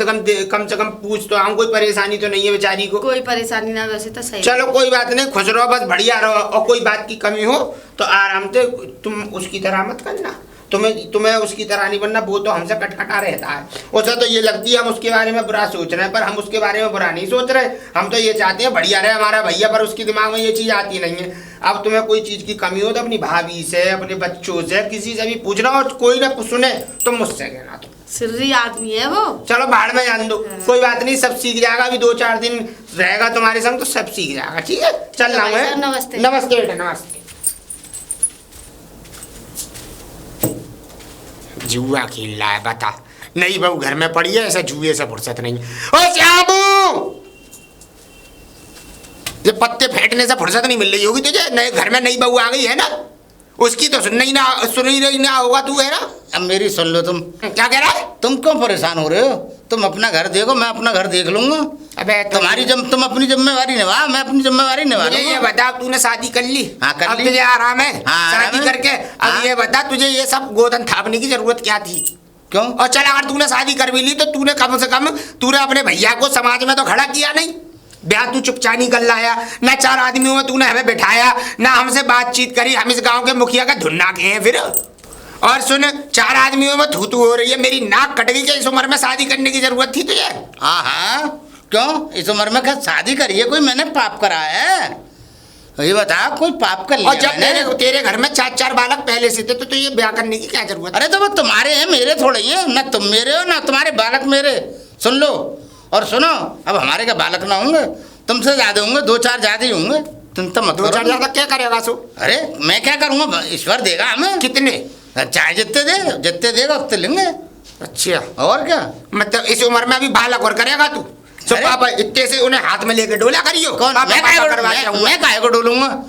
से कम पूछ तो आऊं, कोई परेशानी तो नहीं है बेचारी को। कोई परेशानी ना, वैसे तो सही है। चलो कोई बात नहीं, खुश रहो बस, बढ़िया रहो। और कोई बात की कमी हो तो आराम से, तुम उसकी तरह मत करना, तुम्हें उसकी तरह नहीं बनना, वो तो हमसे कटकटा रहता है। उसे तो ये लगती है हम उसके बारे में बुरा सोच रहे हैं, पर हम उसके बारे में बुरा नहीं सोच रहे। हम तो ये चाहते हैं बढ़िया रहे हमारा भैया, पर उसके दिमाग में ये चीज़ आती नहीं है। अब तुम्हें कोई चीज़ की कमी हो तो अपनी भाभी से, अपने बच्चों से, किसी से भी पूछना, और कोई ना सुने तो मुझसे कहना। तो सिर्री आदमी है वो। चलो बाहर में जान दो, कोई बात नहीं, सब सीख जाएगा। अभी 2-4 दिन रहेगा तुम्हारे संग तो सब सीख जाएगा। ठीक है, चल रहा हूँ मैं। नमस्ते। नमस्ते बेटा, नमस्ते। जुआ खेल रहा है, बता। नई बहू घर में पड़ी है, ऐसा जुए से फुर्सत नहीं। ओ श्यामू, ये पत्ते फेंकने से फुर्सत नहीं मिल रही होगी तुझे? नए घर में नई बहू आ गई है ना, उसकी तो सुन ही रही ना होगा तू, है ना? अब मेरी सुन लो तुम। क्या कह रहा है? तुम क्यों परेशान हो रहे हो? तुम अपना घर देखो, मैं अपना घर देख लूंगा। अबे तुम अपनी जिम्मेवारी निभा, मैं अपनी जिम्मेवारी निभा मुझे ये लूंगा। बता, तूने शादी कर ली? हाँ, कर अब ली। तुझे आराम है? हाँ, आराम शादी है। करके अब हाँ। ये बता, तुझे ये सब गोदन थापने की जरूरत क्या थी? क्यों? और चल, अगर तूने शादी कर भी ली तो तूने कम से कम अपने भैया को समाज में तो खड़ा किया नहीं। ब्याह तू चुपचानी कर लाया ना, 4 आदमियों में तूने हमें बिठाया ना, हमसे बातचीत करी। हम इस गांव के मुखिया का धुन्ना के हैं फिर। और सुन, 4 आदमियों में थू हो रही है, मेरी नाक कट गई। क्या इस उम्र में शादी करने की जरूरत थी तुझे? हाँ, क्यों इस उम्र में क्या शादी करी है? कोई मैंने पाप करा है? ये बता, कोई पाप कर लिया और जब मैंने? तेरे घर में 4 बालक पहले से थे तो ये ब्याह करने की क्या जरूरत? अरे तो वो तुम्हारे हैं, मेरे थोड़े ही हैं। ना तुम मेरे हो ना तुम्हारे बालक मेरे। सुन लो और सुनो, अब हमारे का बालक ना होंगे, तुमसे ज्यादा होंगे, 2-4 ज्यादा ही होंगे। तुम तो मत 2-4 ज्यादा क्या करेगा सो? अरे मैं क्या करूंगा, ईश्वर देगा हमें। कितने? चाहे जितने देगा उतने लेंगे। अच्छा, और क्या? मतलब इस उम्र में अभी बालक और करेगा तू? तो अरे- पापा इतने से उन्हें हाथ में लेके डोला करियो। कौन पापा, पापा करवा के आऊंगा। मैं काहे को डोलूंगा?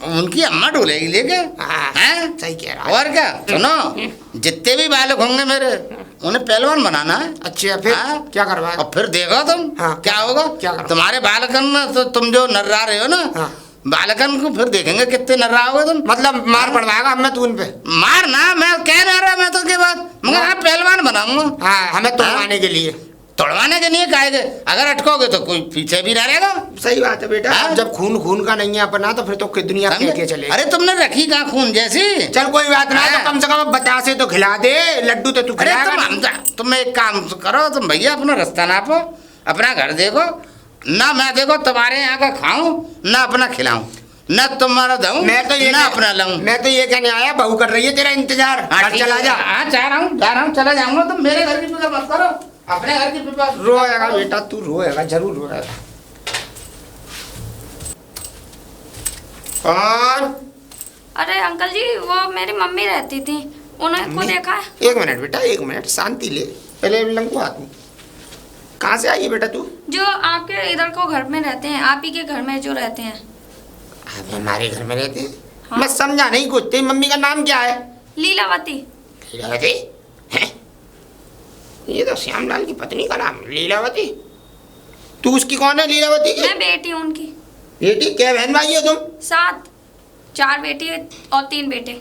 उनकी अम्मा डोलेगी लेके। हाँ, हैं? सही कह रहा है। और क्या सुनो, जितने भी बालक होंगे मेरे उन्हें पहलवान बनाना है। अच्छा फिर हाँ? क्या करवाए? और फिर देखो तुम हाँ, क्या होगा। क्या करवा? तुम्हारे बालकन ना तो तुम जो नर्रा रहे हो ना, हाँ। बालकन को फिर देखेंगे कितने नर्रा होगे तुम। मतलब मार पड़वाएगा हमें तू उन पे? मारना मैं कह ना रहा, मैं तो के बाद मगर हाँ। आप पहलवान बनाऊंगा। हाँ, हमें तोड़वाने के लिए। तोड़वाने के लिए काहे के? अगर अटकोगे तो कोई पीछे भी ना रहेगा। सही बात है बेटा। हाँ? अब जब खून खून का नहीं है अपना तो फिर तो कि दुनिया समझे? के चले। अरे तुमने रखी कहाँ खून जैसी? चल कोई बात ना, हाँ। तो कम से कम बतासे तो खिला दे। लड्डू तो तू अरे खिलाएगा नहीं। तुम एक काम करो, तुम भैया अपना रास्ता नापो, अपना घर देखो ना। मैं देखो तुम्हारे यहाँ का खाऊं ना अपना खिलाऊं, ना तुम्हारा दूं मैं तो ये ना अपना लाऊं। मैं तो ये कहने आया, बहू कर रही है तेरा इंतजार। हाँ, घर ठीक चला है। जा। हाँ जा रहा हूँ चला जाऊंगा। तुम मेरे घर की फिक्र मत करो, अपने घर की फिक्र। रोएगा बेटा, तू रोएगा, जरूर रोएगा। कौन? अरे अंकल जी, वो मेरी मम्मी रहती थी, उन्हें को देखा है। एक मिनट बेटा, एक मिनट शांति ले। पहले लंगू हाथ में। कहाँ से आई है बेटा तू? जो आपके इधर को घर में रहते हैं, आप ही के घर में जो रहते हैं। आप हमारे घर में रहते हैं? हाँ। मैं समझा नहीं कुछ। तेरी मम्मी का नाम क्या है? लीलावती। लीलावती? हैं? ये तो श्यामलाल की पत्नी का नाम लीलावती। तू उसकी कौन है लीलावती की? मैं बेटी हूँ उनकी। बेटी? क्या बहन भाई हो तुम? 7, 4 बेटी और 3 बेटे।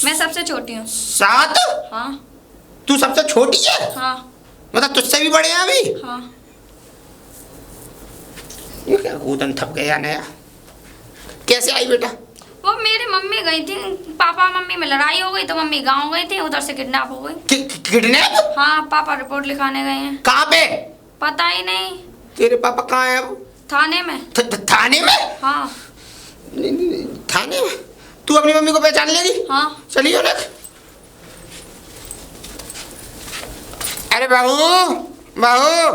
मैं सबसे छोटी हूँ। 7? हाँ तू सबसे छोटी है? हाँ मतलब तुझसे भी बड़े हैं अभी? हाँ। ये क्या कूदन थप गया नया। कैसे आई बेटा? वो मेरी मम्मी गई थी, पापा मम्मी में लड़ाई हो गई तो मम्मी गांव गई थी, उधर से किडनैप हो गई। किडनैप? हाँ, पापा रिपोर्ट लिखाने गए हैं। कहाँ पे? पता ही नहीं। तेरे पापा कहाँ हैं अब? थाने में। थाने में? हाँ नहीं, थाने में? तू अपनी मम्मी को पहचान लेगी? हाँ। चलिए ना। अरे बहू, बहू।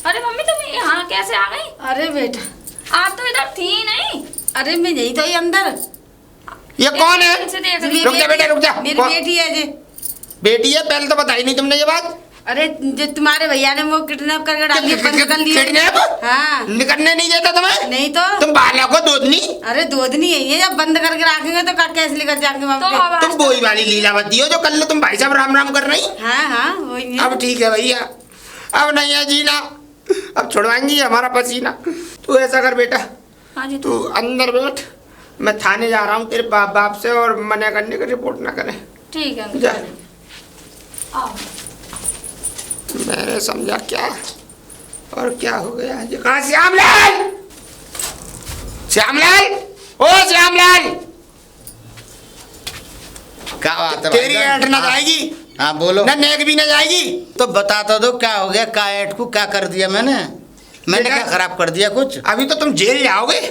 अरे मम्मी, तुम यहाँ कैसे आ गई? अरे बेटा, आप तो इधर थी ही नहीं। अरे मैं यही तो ही अंदर। ये कौन है? इनसे देख रही। रुक जा बेटा, रुक जा। मेरी कौन? बेटी है जी। बेटी है? पहले तो बताई नहीं तुमने ये बात। अरे जो तुम्हारे भैया ने वो किडनैप करके डाल दिया, बंद कर लिया। किडनैप? हाँ। निकलने नहीं देता तुम्हें? नहीं तो। तुम बालक हो दूधनी? अरे दूधनी है ये, जब बंद करके रखेंगे तो कैसे लेकर जाएंगे तो मम्मी? अब तुम वही वाली लीलावती हो जो कल तुम भाई साहब राम राम कर रही? हाँ हाँ वही है। अब ठीक है भैया, अब नहीं है जीना, अब छुड़वाएंगी हमारा पसीना। तू ऐसा कर बेटा, हाँ जी। तू अंदर बैठ, मैं थाने जा रहा हूँ तेरे बाप से, और मना करने का रिपोर्ट ना करें। ठीक है जा। आओ। मैंने समझा क्या और क्या हो गया। ये कहाँ? श्यामलाल, श्यामलाल, ओ श्यामलाल। क्या बात है तेरी भाईजान? ऐंठ ना हाँ। जाएगी? हाँ बोलो। ना नेक भी ना जाएगी? तो बता तो दो क्या हो गया, क्या ऐठ को क्या कर दिया मैंने बेटा- क्या खराब कर दिया कुछ? अभी तो तुम जेल जाओगे।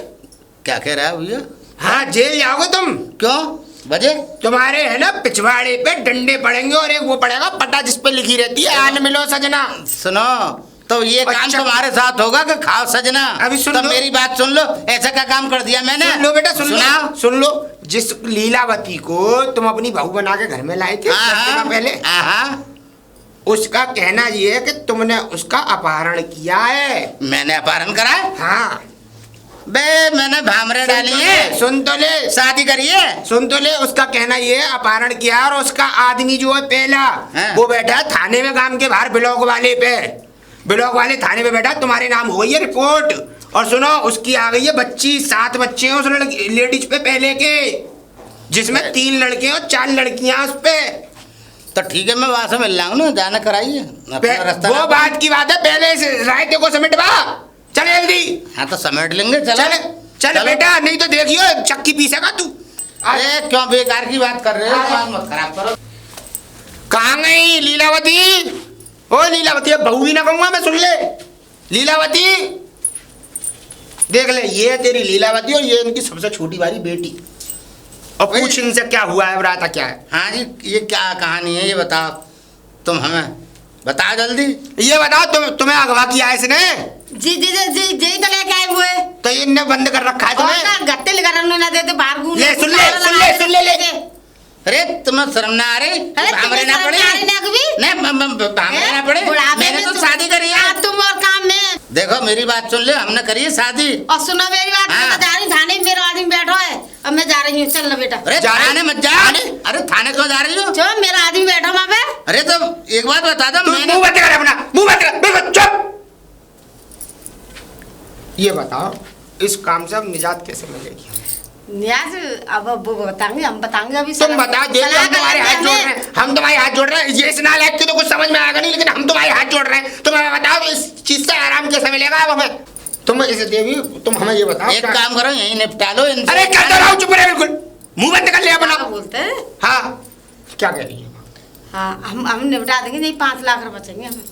क्या कह रहा है भैया? हाँ, जेल जाओगे तुम। क्यों बजे? तुम्हारे है ना पिछवाड़े पे डंडे पड़ेंगे, और एक वो पड़ेगा पट्टा जिस पे लिखी रहती है आन मिलो सजना। सुनो, तो ये काम अच्छा। तुम्हारे साथ होगा कि खाओ सजना? अभी सुन तो लो। मेरी बात सुन लो, ऐसा क्या काम कर दिया मैंने? सुन लो बेटा, सुन सुनाओ। लो, सुन लो। जिस लीलावती को तुम अपनी बहू बना के घर में लाए थे हाँ, कुछ दिनों पहले, हाँ, उसका कहना ये है कि तुमने उसका अपहरण किया है। मैंने अपहरण करा है? हाँ, बे मैंने भामरे डाली है। सुन तो ले, शादी करिए। सुन तो ले। उसका कहना ये है अपहरण किया है, और उसका आदमी जो है पहला, हाँ। वो बैठा है थाने में, गांव के बाहर ब्लॉक वाले पे, ब्लॉक वाले थाने में बैठा। तुम्हारे नाम हो गई है रिपोर्ट। और सुनो, उसकी आ गई है बच्ची, 7 बच्चे हैं उस लेडीज पे पहले के, जिसमें 3 लड़के और 4 लड़कियां उस पे। तो ठीक है, मैं वहां से मिल रहा हूँ, जाना कराइए अपना रास्ता। वो बात की बात है, पहले से रायते को समेटवा। चल जल्दी। हाँ तो समेट लेंगे। चलो चल चल बेटा, नहीं तो देखियो चक्की पीसेगा तू। अरे क्यों बेकार की बात कर रहे हो? बात मत खराब करो। कहाँ गई लीलावती? ओ लीलावती, अब बहू भी ना कहूंगा मैं, सुन ले। लीलावती, देख ले, ये है तेरी लीलावती, और ये इनकी सबसे छोटी वाली बेटी। और पूछ इनसे क्या हुआ है, राता क्या है। हाँ जी, ये क्या कहानी है ये बताओ तुम हमें, बताओ जल्दी। ये बताओ, तुम्हें अगवा किया है इसने? जी जी जी जी जी तो लेके आए हुए। तो इनने बंद कर रखा है और तुम्हें? ना गत्ते लेकर हमने ना देते बाहर घूम। ले, सुन ले, सुन ले, सुन ले, ले। अरे तुम्हें शर्म ना आ रही? भामरे ना पड़े? नहीं भामरे ना पड़े? मैंने तो शादी करी है। तुम और काम में देखो मेरी बात सुन ले, हमने करी है शादी। और सुनो मेरी बात, हाँ। मैं जा रही हूँ थाने में, मेरा आदमी बैठा है, अब मैं जा रही हूँ। चल ना बेटा। अरे थाने मत जा। अरे थाने क्यों जा रही हो? चलो, मेरा आदमी बैठा वहाँ पे। अरे तो एक बात बता दो, मैंने मुंह बंद कर अपना, मुंह बंद कर, बिल्कुल चुप। ये बताओ इस काम से अब निजात कैसे मिलेगी? न्याज अब वो बताएंगे, हम बताएंगे अभी। तुम बताओ, देखो हम तुम्हारे हाथ जोड़ रहे हैं, हम तुम्हारे हाथ जोड़ रहे हैं। ये इस नालायक की तो कुछ समझ में आएगा नहीं, लेकिन हम तुम्हारे हाथ जोड़ रहे हैं। तुम हमें बताओ इस चीज से आराम कैसे मिलेगा अब हमें? तुम इसे देवी, तुम हमें ये बताओ। एक काम करो, यही निपटा लो इनसे। अरे क्या कर रहा हूँ, चुप रहे बिल्कुल, मुंह बंद कर लिया अपना। क्या बोलते हैं? हाँ क्या कह रही है? हाँ, हम निपटा देंगे, नहीं 5 लाख रुपए चाहिए हमें।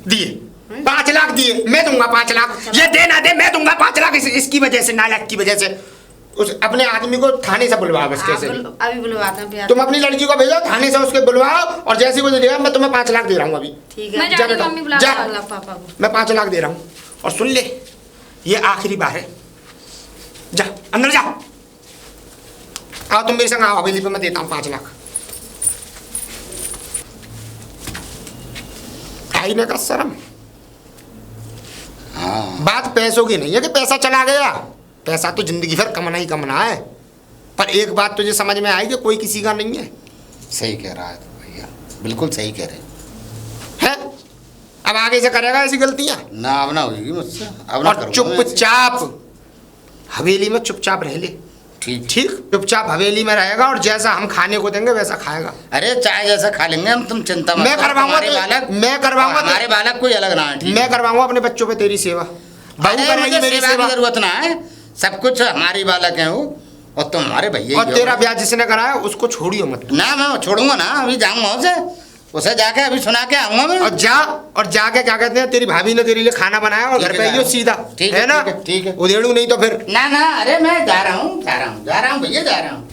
दिए 5 लाख दिए, मैं दूंगा 5 लाख। ये दे ना दे, मैं दूंगा 5 लाख। इसकी वजह से, नालायक की वजह से। उस अपने आदमी को थाने से बुलवाओ बस, कैसे भी। अभी बुलवाते हैं भैया। तुम अपनी लड़की को भेजो थाने से, उसके बुलवाओ, और जैसे वो देगा मैं तुम्हें 5 लाख दे रहा हूँ अभी। ठीक है, मैं जा रही हूँ, मम्मी बुला जा। रही अल्लाह पापा को। मैं 5 लाख दे रहा हूँ, और सुन ले ये आखिरी बार है। जा अंदर जा। आओ तुम मेरे संग आओ, हवेली पे मैं देता हूँ 5 लाख। आईने का शर्म। हाँ बात पैसों की नहीं है कि पैसा चला गया, पैसा तो जिंदगी भर कमाना ही कमाना है। पर एक बात तुझे समझ में आई कि कोई किसी का नहीं है। सही कह रहा है तो भैया, बिल्कुल सही कह रहे हैं? अब आगे से करेगा ऐसी गलतियां? ना। अब ना होगी मुझसे, अब ना और करूंगा मैं ऐसे। चुपचाप हवेली में चुपचाप रह ले। ठीक। ठीक, चुपचाप हवेली में रहेगा, और जैसा हम खाने को देंगे वैसा खाएगा। अरे चाय जैसा खा लेंगे हम, तुम चिंता मत मैं करो। करवाऊंगा हमारे तो- बालक, मैं करवाऊंगा तो- हमारे बालक कोई अलग ना है। ठीक है? मैं करवाऊंगा अपने बच्चों पे तेरी सेवा। बहू अरे करेगी मुझे मेरी सेवा की सेवा। जरूरत ना है, सब कुछ हमारी बालक है वो, और तुम हमारे भैया और ही तेरा हो। ब्याह जिसने कराया उसको छोड़ियो मत। ना मैं छोड़ूंगा ना, अभी जाऊंगा उसे जाके अभी सुना के आऊंगा मैं। और जाके क्या कहते हैं, तेरी भाभी ने तेरे लिए खाना बनाया और ठीक घर है, पे आइयो सीधा। ठीक है ना? ठीक है। उधेड़ू नहीं तो फिर। ना ना, अरे मैं जा रहा हूँ भैया, जा रहा हूँ।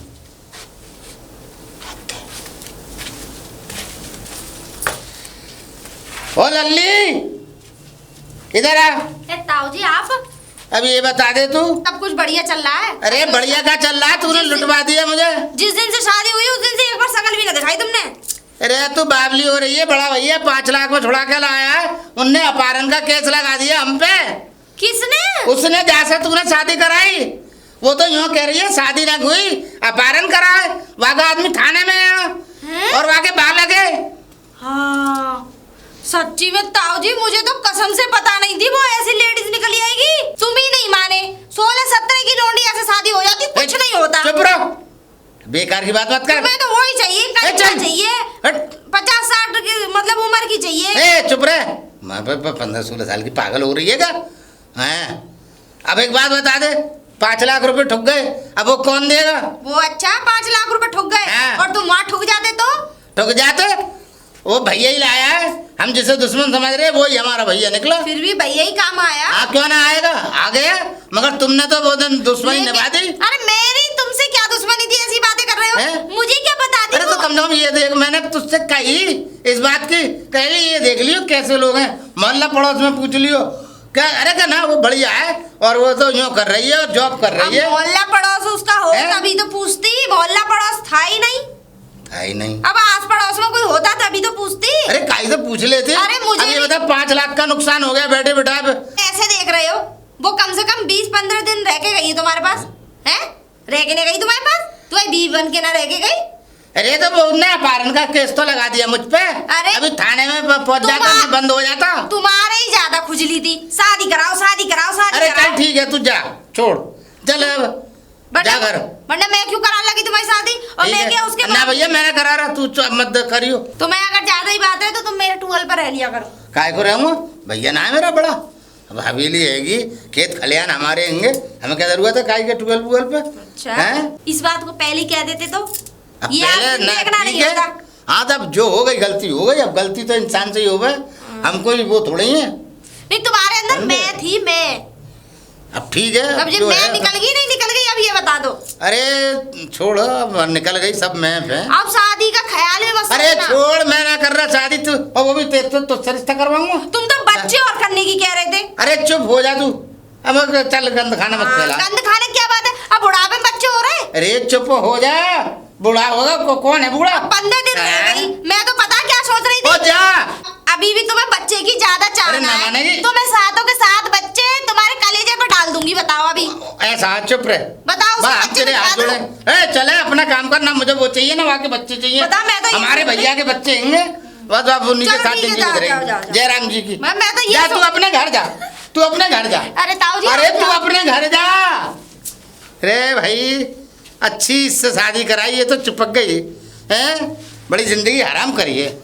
ओ लल्ली, इधर आ। ताऊ जी आप अब ये बता दे तू। सब कुछ बढ़िया चल रहा है? अरे बढ़िया का चल रहा है, तूने लुटवा दिया मुझे। जिस दिन से शादी हुई उस दिन से एक बार शकल भी ना दिखाई तुमने। अरे तू बावली हो रही है, बड़ा भैया 5 लाख में छुड़ा के लाया है, उनने अपहरण का केस लगा दिया हम पे। किसने? उसने जैसे तूने शादी कराई, वो तो यूं कह रही है शादी ना हुई, अपहरण करा है। वागा आदमी थाने में है और वाके बालक है। हाँ सच्ची में ताऊ जी, मुझे तो कसम से पता नहीं थी वो ऐसी लेडीज निकली आएगी। तुम ही नहीं माने, 16-17 की लोंडी ऐसे शादी हो जाती, कुछ नहीं होता। चुप रहो, बेकार की बात मत कर। तुम्हें तो वही चाहिए, चल। कच्चा चाहिए, हट। 50-60 की मतलब उम्र की चाहिए। ए चुप रहे, मैं 15-16 साल की पागल हो रही है क्या? हैं? अब एक बात बता दे, 5 लाख रुपए ठुक गए, अब वो कौन देगा? वो अच्छा 5 लाख रुपए ठुक गए, हाँ। और तुम वहाँ ठुक जाते तो? ठुक जाते, वो भैया ही लाया है, हम जिसे दुश्मन समझ रहे वो ही हमारा भैया निकला। फिर भी भैया ही काम आया। क्यों ना आएगा, आ गया, मगर तुमने तो वो दिन दुश्मनी निभा दी। अरे मेरी तुमसे क्या दुश्मनी थी, ऐसी बातें कर रहे हो? हैं? मुझे क्या बताती अरे तो कम से कम ये देख, मैंने तुझसे कही इस बात की, कह ली ये देख लियो कैसे लोग हैं, मोहल्ला पड़ोस में पूछ लियो क्या। अरे क्या ना, वो बढ़िया है, और वो तो यूं कर रही है और जॉब कर रही है। मोहल्ला पड़ोस उसका हो हैं? तभी तो पूछती, मोहल्ला पड़ोस था ही नहीं। है ही नहीं। अब आस पड़ोस में कोई होता तभी तो पूछती। अरे काई से पूछ लेते। अरे मुझे अब ये भी- बता, 5 लाख का नुकसान हो गया बैठे बिठा। ऐसे देख रहे हो, वो कम से कम 20-15 दिन रह के गई है तुम्हारे पास, हैं? रह के नहीं गई तुम्हारे पास, तुम्हारी बीवी बन के ना रह के गई। अरे तो वो उसने अपहरण का केस तो लगा दिया मुझ पे। अरे अभी थाने में पहुंच जाता, मैं बंद हो जाता। तुम्हारे ही ज्यादा खुजली थी, शादी कराओ शादी कराओ शादी अरे चल कराओ। ठीक है, तू जा, छोड़, चल जा घर। वरना मैं क्यों कराने लगी तुम्हारी शादी, और ठीक मैं है। क्या उसके ना बाद? भैया मैंने करा रहा, तू मत करियो। तुम्हें अगर ज्यादा ही बात है तो तुम मेरे टूअल पर रह लिया करो। काय को रहूंगा, भैया ना है मेरा बड़ा, अब हवेली हैगी, खेत खलियान हमारे होंगे, हमें क्या जरूरत है काय के 12 पे? अच्छा, हैं? इस बात को पहले कह देते तो अब ये पहले आपसे ना, देखना नहीं ठीक है। होता। हाँ तब जो हो गई गलती हो गई, अब गलती तो इंसान से ही हो गई, हम कोई वो थोड़े ही है। नहीं तुम्हारे अंदर समझे? मैं थी, मैं अब ठीक है, अब जब जो मैं है। निकल गई नहीं निकल गई, अब ये बता दो। अरे छोड़, अब निकल गई सब मैं पे। अब शादी का ख्याल में मत अरे सोचना। छोड़, मैं ना कर रहा शादी, तू और वो भी तुझसे रिश्ता करवाऊंगा। तुम तो बच्चे और करने की कह रहे थे। अरे चुप हो जा तू, अब चल गंद खाना मत फैला। गंद खाने की क्या बात है, अब बुढ़ापे में बच्चे हो रहे हैं। अरे चुप हो जा, बूढ़ा होगा कौन है बूढ़ा? 15 दिन हो गई। मैं तो पता क्या सोच रही ओ थी, जा। अभी भी तुम्हें बच्चे की ज्यादा अरे चाहना ना है मानेगी। तो मैं सातों के साथ बच्चे तुम्हारे कलेजे पर डाल दूंगी। बताओ अभी, ऐसा चुप रहे। बताओ उसके हम बच्चे तेरे दिखा हाथ दो। जोड़े। ए चले अपना काम करना, मुझे वो चाहिए ना, वहाँ के बच्चे चाहिए। बता, मैं तो ये हमारे सोच रही- भैया के बच्चे होंगे, बस आप उन्हीं के चलो साथ ठीक है, जिंदगी जाओ, गुजरेगी। जाओ, जाओ। जयराम जी की। मैं तो ये जा तू सोच- अपने घर जा, तू अपने घर जा। अरे ताऊ जी, अरे आप तू जाओ। अपने घर जा। रे भाई, अच्छी इससे शादी कराई, ये तो चिपक गई है, बड़ी जिंदगी हराम करी है।